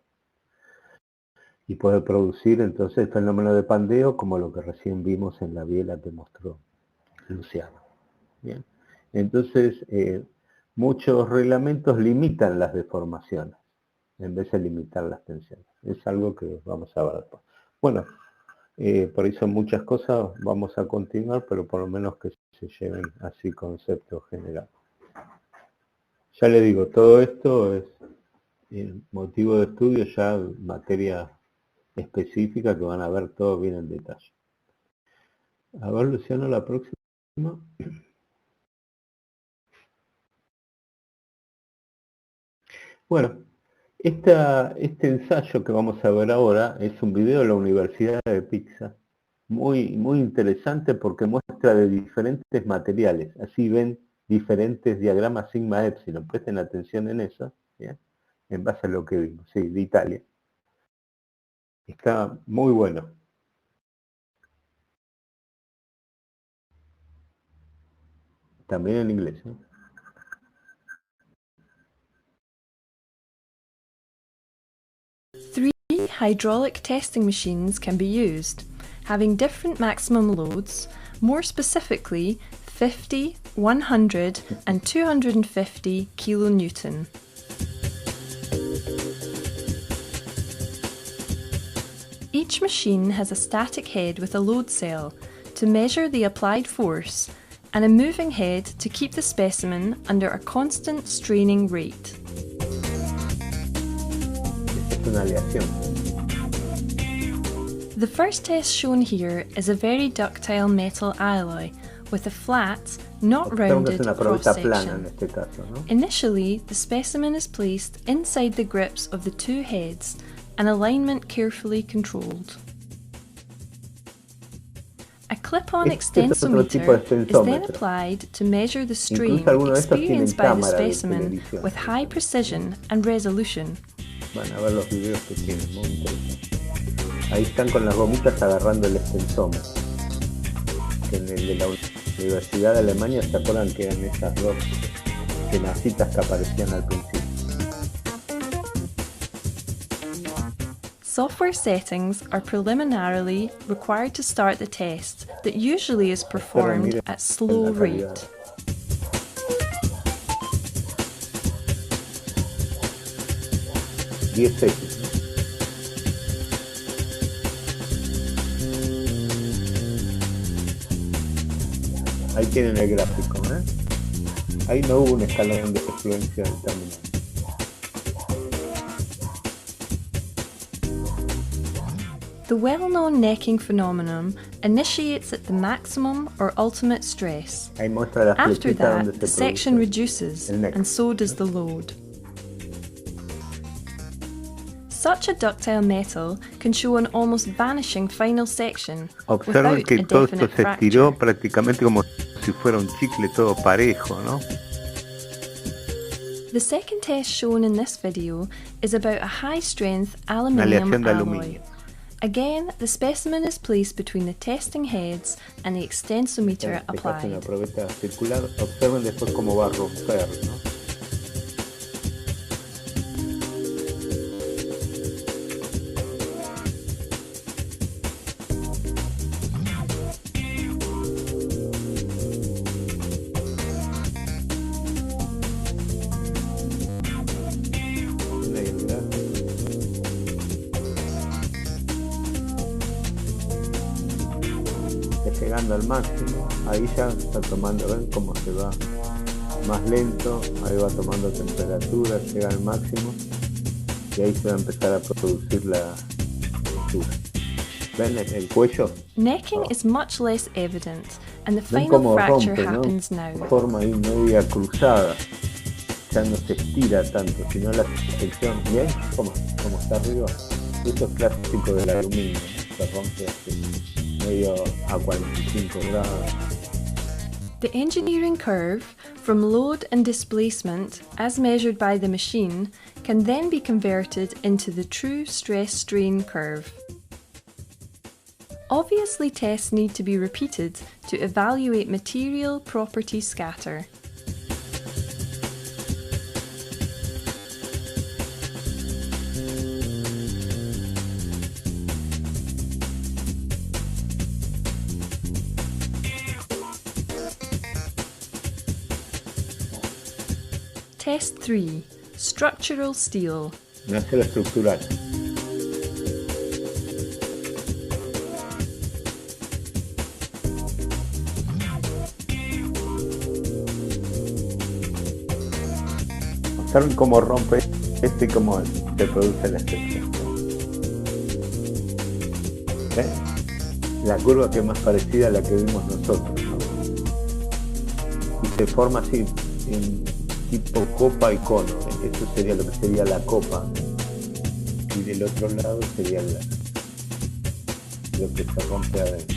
Y puede producir entonces el fenómeno de pandeo, como lo que recién vimos en la biela que mostró Luciano. Bien. Entonces, muchos reglamentos limitan las deformaciones en vez de limitar las tensiones. Es algo que vamos a ver después. Bueno, por ahí son muchas cosas, vamos a continuar, pero por lo menos que se lleven así conceptos generales. Ya les digo, todo esto es motivo de estudio, ya materia específica que van a ver todo bien en detalle. A ver, Luciano, la próxima. Bueno, este ensayo que vamos a ver ahora es un video de la Universidad de Pisa, muy interesante porque muestra de diferentes materiales, así ven diferentes diagramas sigma epsilon, presten atención en eso, ¿bien? En base a lo que vimos, sí, de Italia. Está muy bueno. También en inglés, ¿eh? Three hydraulic testing machines can be used, having different maximum loads, more specifically 50, 100 and 250 kilonewton. Each machine has a static head with a load cell to measure the applied force and a moving head to keep the specimen under a constant straining rate. The first test shown here is a very ductile metal alloy with a flat, not rounded cross-section. Initially, the specimen is placed inside the grips of the two heads and alignment carefully controlled. A clip-on extensometer is then applied to measure the strain experienced by the specimen with high precision and resolution. Van a ver los videos que tienen, muy interesante. Ahí están con las gomitas agarrando el extensómetro. En el de la Universidad de Alemania, ¿se acuerdan que eran esas dos tenacitas que aparecían al principio? Software settings are preliminarily required to start the test that usually is performed at slow rate. Ahí tienen el gráfico, ¿eh? Ahí no hubo un escalón de fluencia determinado. The well-known necking phenomenon initiates at the maximum or ultimate stress. After that, the section reduces, and so does the load. Such a ductile metal can show an almost vanishing final section Observen que todo esto se estiró prácticamente como si fuera un chicle todo parejo, ¿no? The second test shown in this video is about a high-strength aluminium alloy. Again, the specimen is placed between the testing heads and the extensometer applied. Una probeta circular, observen después cómo va a romper, ¿no? Llegando al máximo, ahí ya está tomando, ven cómo se va más lento, ahí va tomando temperatura, llega al máximo y ahí se va a empezar a producir la textura. ¿Ven el cuello? Necking is much less evident, and the final fracture happens now. Forma ahí media cruzada, ya no se estira tanto, sino la sección. ¿Bien? ¿Cómo está arriba? Esto es clásico del aluminio, ¿no? Se rompe así, medio a 45 grados. The engineering curve, from load and displacement, as measured by the machine, can then be converted into the true stress-strain curve. Obviously, tests need to be repeated to evaluate material property scatter. Test 3. Structural steel. Una cera estructural. Observen cómo rompe y cómo se produce la extensión. ¿Ven? La curva que es más parecida a la que vimos nosotros, ¿no? Y se forma así en tipo copa y cono. Eso sería lo que sería la copa, y del otro lado sería lo que se rompe adentro.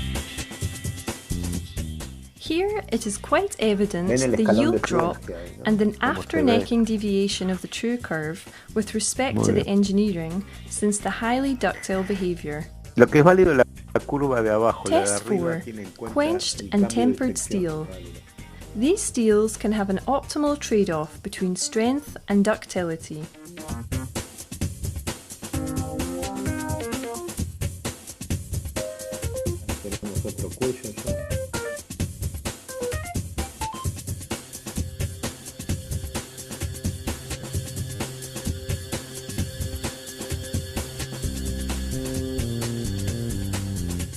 Here it is quite evident the yield drop and an after-necking deviation of the true curve with respect to the engineering, since the highly ductile behavior. Lo que es válido la curva de abajo. Test 4. Quenched and tempered steel. These steels can have an optimal trade-off between strength and ductility. Tenemos otro cuello ya.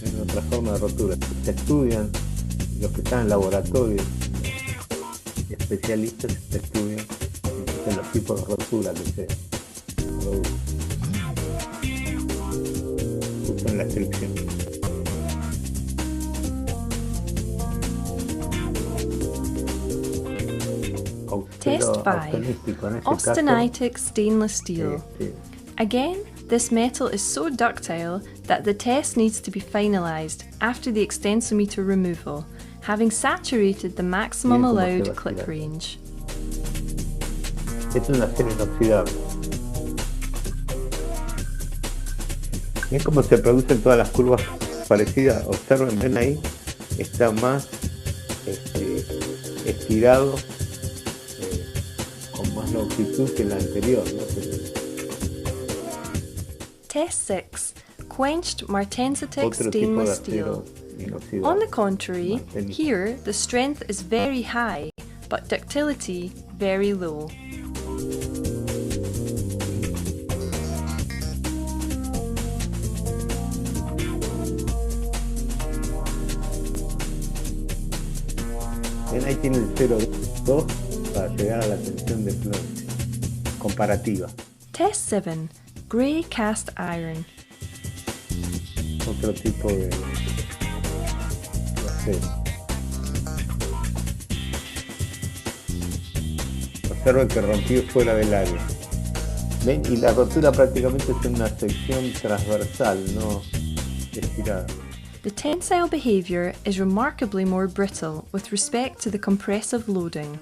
En otra forma de rotura. Se estudian los que están en laboratorio. Especialistas estudian los tipos de rotura que se producen. Justo en la fricción. Test 5. Austenitic stainless steel. Again, this metal is so ductile that the test needs to be finalised after the extensometer removal, having saturated the maximum allowed click range. Esto es una acero inoxidable. ¿Ven cómo se producen todas las curvas parecidas? Observen, ven ahí, está más estirado, con más longitud que la anterior, ¿no? Test 6. Quenched martensitic stainless steel. On the contrary, here the strength is very high, but ductility very low. Ahí tiene el 0,2 para llegar a la tensión de fluencia comparativa. Test 7. Grey cast iron. Otro tipo de acero. Observen que rompió fuera del área. ¿Ven? Y la rotura prácticamente es en una sección transversal, no estirada. The tensile behaviour is remarkably more brittle with respect to the compressive loading.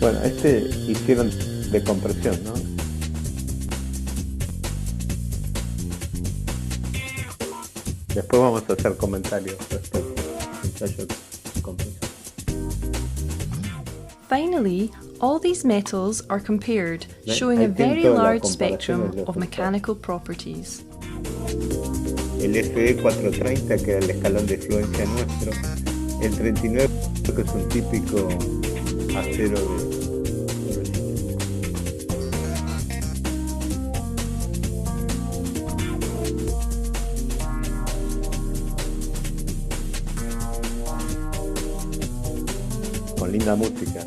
Bueno, hicieron de compresión, ¿no? Después vamos a hacer comentarios respecto al ensayo de compresión. Finally, all these metals are compared, showing a very large spectrum of mechanical properties. El FE 430, que era el escalón de fluencia nuestro, el 39 Esto que es un típico acero de con linda música.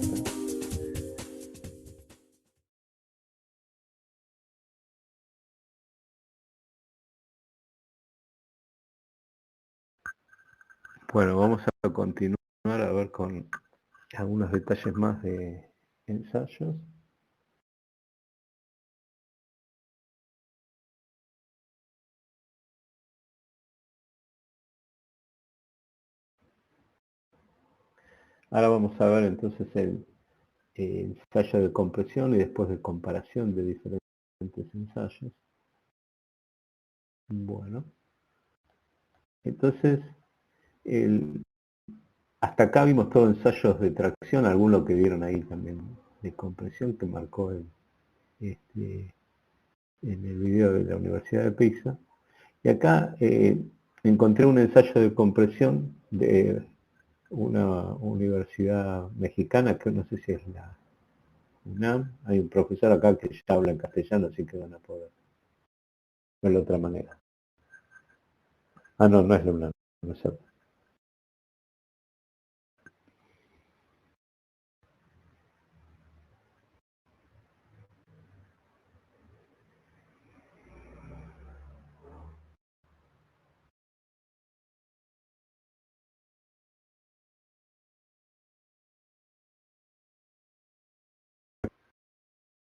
Bueno, vamos a continuar a ver con algunos detalles más de ensayos. Ahora vamos a ver entonces el ensayo de compresión y después de comparación de diferentes ensayos. Bueno, entonces hasta acá vimos todos ensayos de tracción, algunos que vieron ahí también de compresión que marcó en el video de la Universidad de Pisa. Y acá encontré un ensayo de compresión de una universidad mexicana, que no sé si es la UNAM. Hay un profesor acá que ya habla en castellano, así que van a poder verlo de otra manera. Ah, no, no es la UNAM, no sé.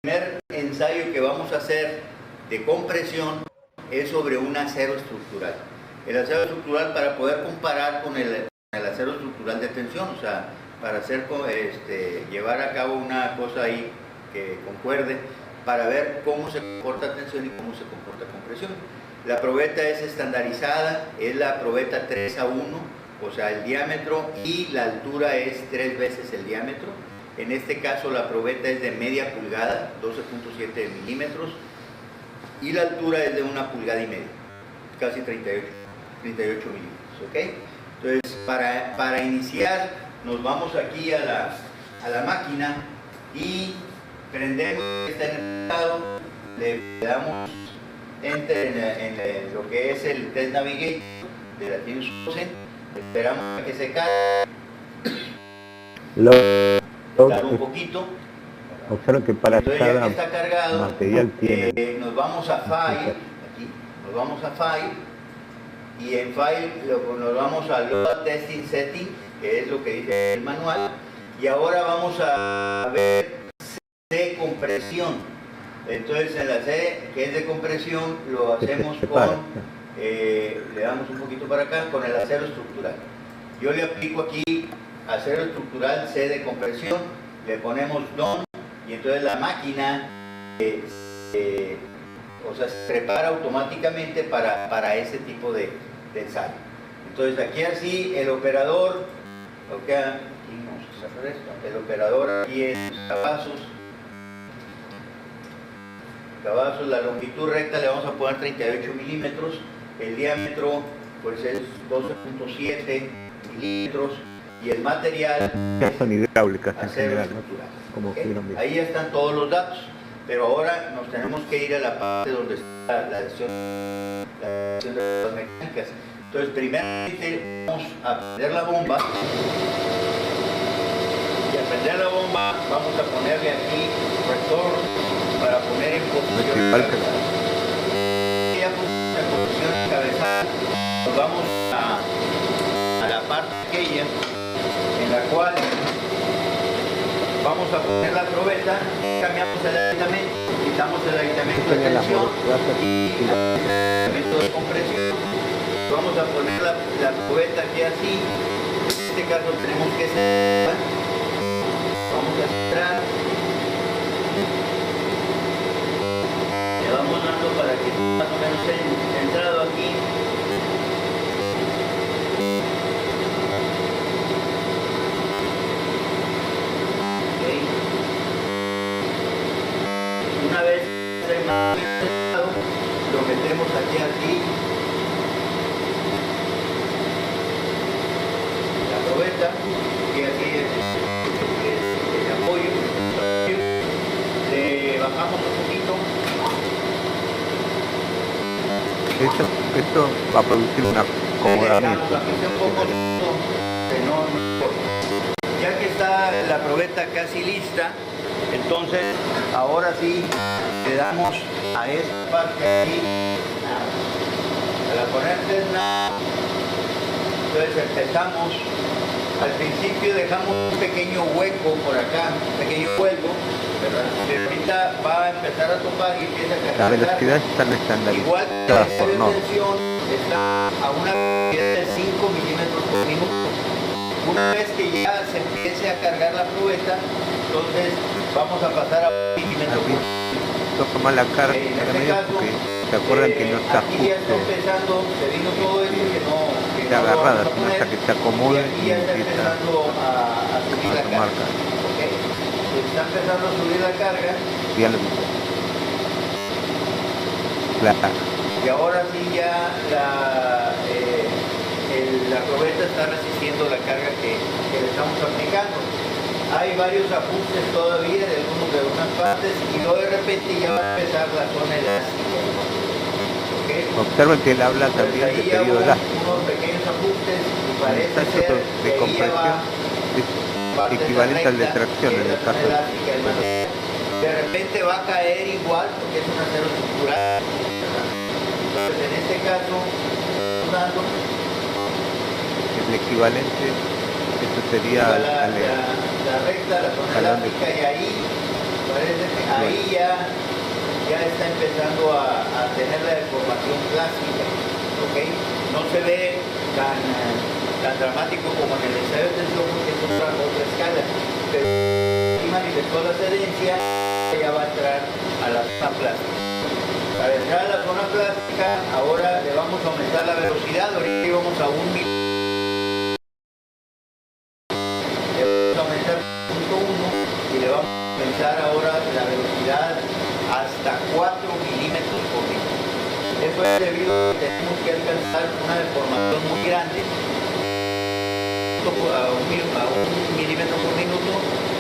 El primer ensayo que vamos a hacer de compresión es sobre un acero estructural. El acero estructural, para poder comparar con el acero estructural de tensión, o sea, para hacer, llevar a cabo una cosa ahí que concuerde, para ver cómo se comporta tensión y cómo se comporta compresión. La probeta es estandarizada, es la probeta 3:1, o sea, el diámetro, y la altura es 3 veces el diámetro. En este caso la probeta es de media pulgada, 12.7 milímetros, y la altura es de 1,5 pulgadas, casi 38 milímetros, ¿ok? Entonces, para iniciar, nos vamos aquí a la máquina y prendemos este estado, le damos Enter en lo que es el Test Navigator de la Linux, esperamos a que se cargue. Dar un poquito. Observa que para cada está cargado, material tiene. Nos vamos a File, aquí, nos vamos a File, y en File nos vamos a Load Testing Setting, que es lo que dice el manual, y ahora vamos a ver C de compresión. Entonces en la C, que es de compresión, lo hacemos con, le damos un poquito para acá, con el acero estructural. Yo le aplico aquí acero estructural C de compresión, le ponemos DON, y entonces la máquina o sea, se prepara automáticamente para ese tipo de ensayo. Entonces aquí así el operador, el operador aquí es Cavazos, la longitud recta le vamos a poner 38 milímetros, el diámetro pues es 12.7 milímetros, y el material son hidráulicas en acero general, estructural. Como Ahí ya están todos los datos, pero ahora nos tenemos que ir a la parte donde está la sección de las mecánicas. Entonces primeramente vamos a prender la bomba, y al prender la bomba vamos a ponerle aquí retorno para poner en posición cabezal. Ya pusimos en posición cabezal, nos vamos a la parte aquella en la cual vamos a poner la probeta, cambiamos el aditamento, quitamos el aditamento de tensión y el aditamento de compresión. Vamos a poner la probeta aquí así. En este caso tenemos que cerrar. Vamos a cerrar. Le vamos dando para que más o menos esté centrado aquí. Una vez centrado, lo metemos aquí, la probeta, y aquí Esto va a producir un acomodamiento. Ya que está la probeta casi lista, entonces ahora sí le damos a esta parte aquí, a la poner nada. Entonces empezamos, al principio dejamos un pequeño hueco por acá, un pequeño hueco, ¿verdad? Y ahorita va a empezar a topar y empieza a cargar. La velocidad está estandarizada por no. Está a una velocidad de 5 milímetros por minuto. Una vez que ya se empiece a cargar la probeta, entonces vamos a pasar a 1 milímetro por minuto. Toma la carga En este caso, porque se acuerdan que no está aquí ya está justo empezando, se vino todo esto que no está agarrada, sino hasta que se acomode y aquí ya está empezando a subir la carga. ¿Okay? Está empezando a subir la carga. Y ahora sí ya la probeta está resistiendo la carga que le estamos aplicando. Hay varios ajustes todavía de algunas partes y luego de repente ya va a empezar la zona elástica. ¿Okay? Observen que él habla también de periodo elástico. Unos pequeños ajustes y parece ser de compresión es equivalente al de tracción en el caso de repente va a caer igual porque es un acero estructural. Entonces en este caso usando el equivalente, esto sería la recta, la zona elástica, y ahí parece que ahí ya está empezando a tener la deformación plástica, ¿okay? No se ve tan dramático como en el ensayo de tensión porque es otra escala, pero si manifestó la cedencia, ya va a entrar a la zona plástica. Para entrar a la zona plástica, ahora le vamos a aumentar la velocidad, ahorita íbamos a 1 milímetro. Y le vamos a aumentar ahora la velocidad hasta 4 milímetros por minuto. Eso es debido a que tenemos que alcanzar una deformación muy grande a 1 milímetro por minuto,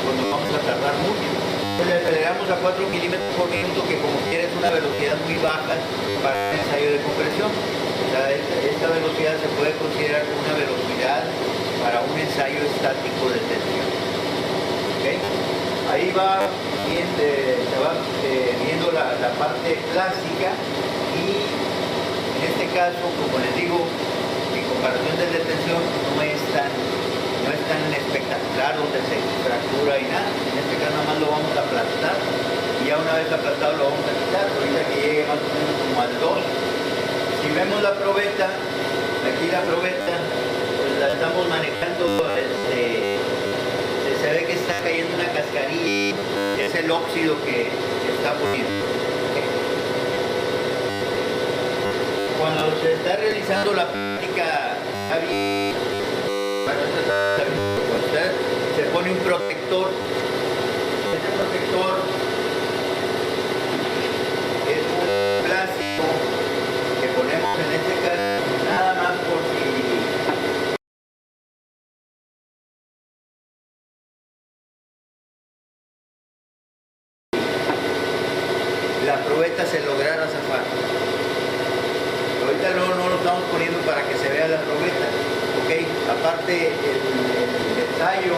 cuando vamos a tardar mucho. Entonces le aceleramos a 4 milímetros por minuto, que como quiera es una velocidad muy baja para el ensayo de compresión. O sea, esta velocidad se puede considerar como una velocidad para un ensayo estático de tensión. ¿Okay? Ahí va viendo la parte plástica y en este caso, como les digo, en comparación de tensión no es tan espectacular donde se fractura y nada. En este caso nada más lo vamos a aplastar y ya una vez aplastado lo vamos a quitar, ahorita que llegue más o menos como al 2. Si vemos la probeta, aquí la probeta, pues la estamos manejando, se ve que está cayendo una cascarilla, es el óxido que está poniendo. Cuando se está realizando la práctica, se pone un protector. Este protector es un plástico que ponemos en este caso nada más por si la probeta se lograra zafar. Ahorita no lo estamos poniendo para que se vea la probeta, ¿ok? Aparte el ensayo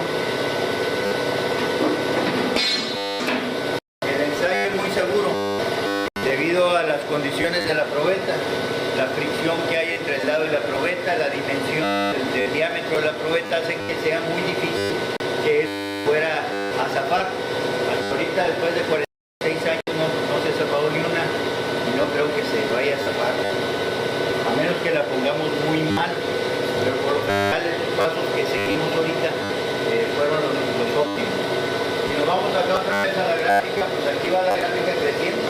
es muy seguro debido a las condiciones de la probeta, la fricción que hay entre el lado y la probeta, la dimensión del diámetro de la probeta hace que sea muy difícil que fuera a zafar. Hasta ahorita, después de 46 años, no se ha zafado ni una y no creo que se vaya a zafar, a menos que la pongamos muy mal, pero por lo general los pasos que seguimos ahorita fueron los óptimos. Si nos vamos acá otra vez a la gráfica, pues aquí va la gráfica creciendo.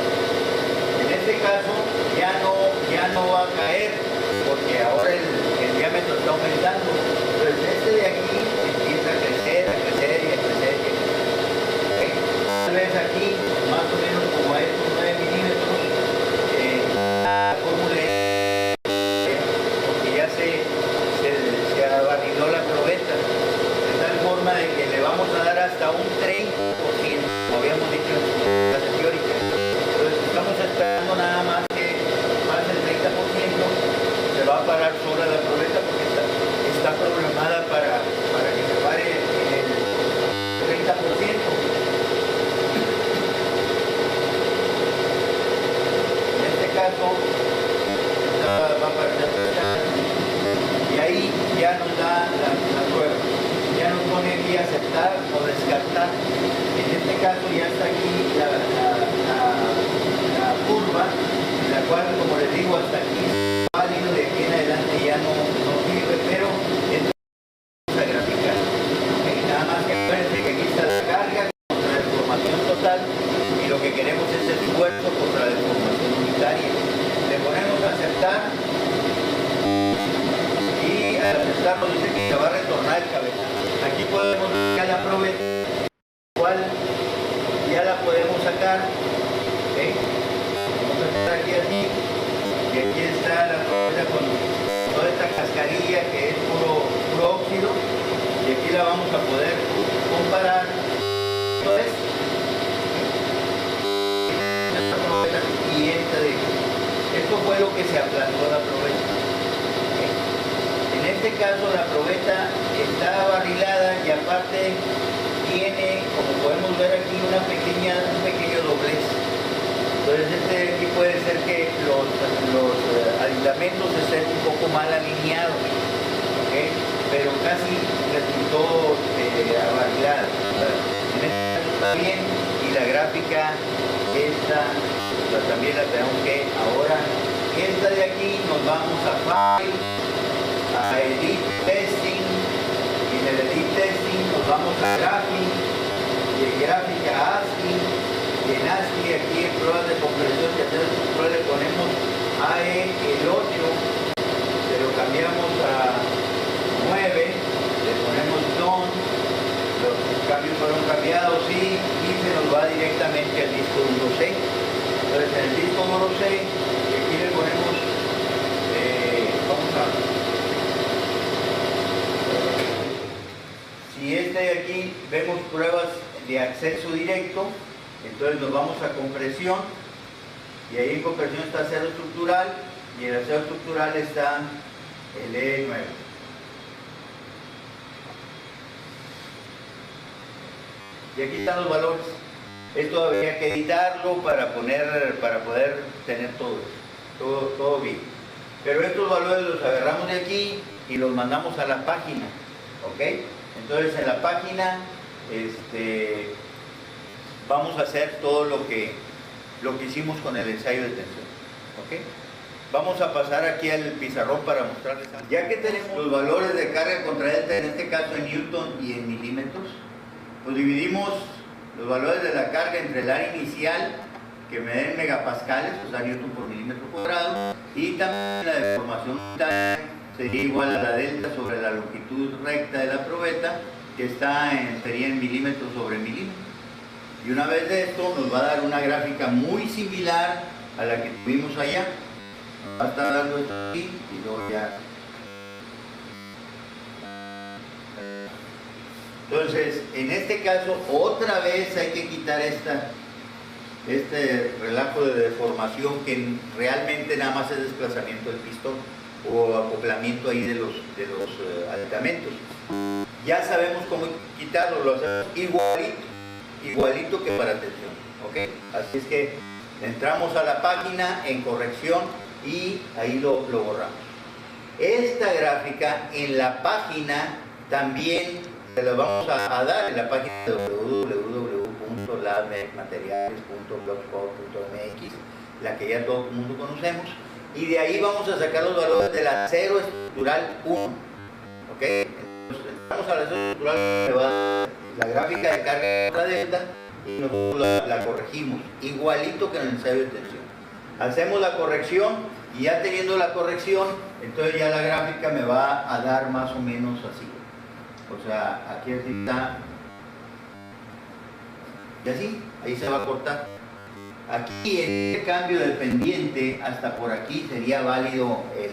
En este caso ya no va a caer, porque ahora el diámetro está aumentando. Entonces este de aquí empieza a crecer y a crecer. ¿Okay? Tal vez aquí, más o menos como a estos 9 milímetros, la fórmula porque ya se abarrinó la probeta, de tal forma de que le vamos a dar hasta un 30%, como habíamos dicho en la clase teórica. Entonces estamos esperando nada más que pase el 30%. pasar. En este caso ya está aquí la curva, la cual, como les digo, hasta aquí es válido, de aquí en adelante ya no sirve, pero esto vamos a graficar. Okay, nada más que acuérdense que aquí está la carga contra la deformación total y lo que queremos es el esfuerzo contra la deformación unitaria. Le ponemos a aceptar y al aceptar nos dice que se va a retornar el cabezazo. Aquí podemos ver la probeta, cual ya la podemos sacar. ¿Okay? Vamos a estar aquí así, y aquí está la probeta con toda esta cascarilla que es puro óxido, y aquí la vamos a poder comparar. Entonces, esta probeta y esta de aquí. Esto fue lo que se aplastó la probeta. ¿Okay? En este caso la probeta está barrilada y aparte tiene, como podemos ver aquí, un pequeño doblez. Entonces este de aquí puede ser que los aditamentos estén un poco mal alineados, ¿okay? Pero casi resultó barrilada. En este caso está bien y la gráfica esta también la tenemos que ahora. Esta de aquí nos vamos a File, a Edit Testing, y en el Edit Testing nos vamos a Graphic, y en Gráfica ASCII, y en ASCII aquí en pruebas de compresión y hacer control le ponemos AE el 8, se lo cambiamos a 9, le ponemos Done, los cambios fueron cambiados y se nos va directamente al disco duro C. Entonces en el disco duro C, aquí le ponemos, vamos a, si este de aquí vemos pruebas de acceso directo, entonces nos vamos a compresión, y ahí en compresión está acero estructural, y en el acero estructural está el E9. Y aquí están los valores. Esto habría que editarlo para poder tener todo bien. Pero estos valores los agarramos de aquí y los mandamos a la página, ¿ok? Entonces en la página vamos a hacer todo lo que hicimos con el ensayo de tensión, ¿ok? Vamos a pasar aquí al pizarrón para mostrarles. Ya que tenemos los valores de carga contraente, en este caso en newton y en milímetros, pues dividimos los valores de la carga entre el área inicial, que me den megapascales, o sea, newton por milímetro cuadrado, y también la deformación unitaria sería igual a la delta sobre la longitud recta de la probeta, que sería en milímetros sobre milímetros. Y una vez de esto nos va a dar una gráfica muy similar a la que tuvimos allá. Va a estar dando esto aquí y luego ya. Entonces, en este caso, otra vez hay que quitar este relajo de deformación que realmente nada más es desplazamiento del pistón o acoplamiento ahí de los aditamentos. Ya sabemos cómo quitarlo, lo hacemos igualito que para tensión, ¿ok? Así es que entramos a la página en corrección y ahí lo borramos. Esta gráfica en la página también se la vamos a dar en la página de www.labmateriales.blogspot.mx, la que ya todo el mundo conocemos, y de ahí vamos a sacar los valores del acero estructural 1, ¿ok? Entonces entramos al acero estructural, se va a dar la gráfica de carga contra delta y nosotros la corregimos, igualito que en el ensayo de tensión. Hacemos la corrección y ya teniendo la corrección, entonces ya la gráfica me va a dar más o menos así. O sea, aquí está, y así, ahí se va a cortar. Aquí en este cambio de pendiente, hasta por aquí sería válido el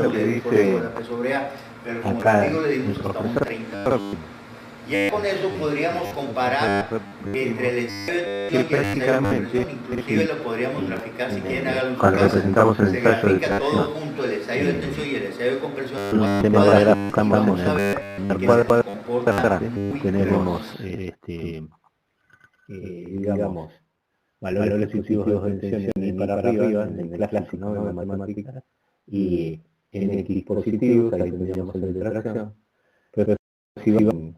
que dice P sobre A, pero como les digo, le dimos hasta un 30. Ya con eso podríamos comparar entre el ensayo de tensión y el ensayo de compresión, inclusive lo podríamos graficar si quieren háganlo en su casa. Se grafica todo junto, el ensayo de tensión y el ensayo de compresión. Vamos a ver que se comporta muy tenemos digamos valores exclusivos de tensión y para arriba en el clásico, ¿no?, de matemáticas, y en X positivos, ahí tendríamos el de tracción, pero si vamos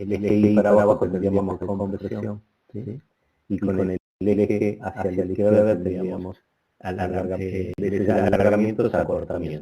el eje Y para abajo tendríamos compresión, ¿sí? Y con el eje hacia la izquierda tendríamos alargamientos, acortamiento.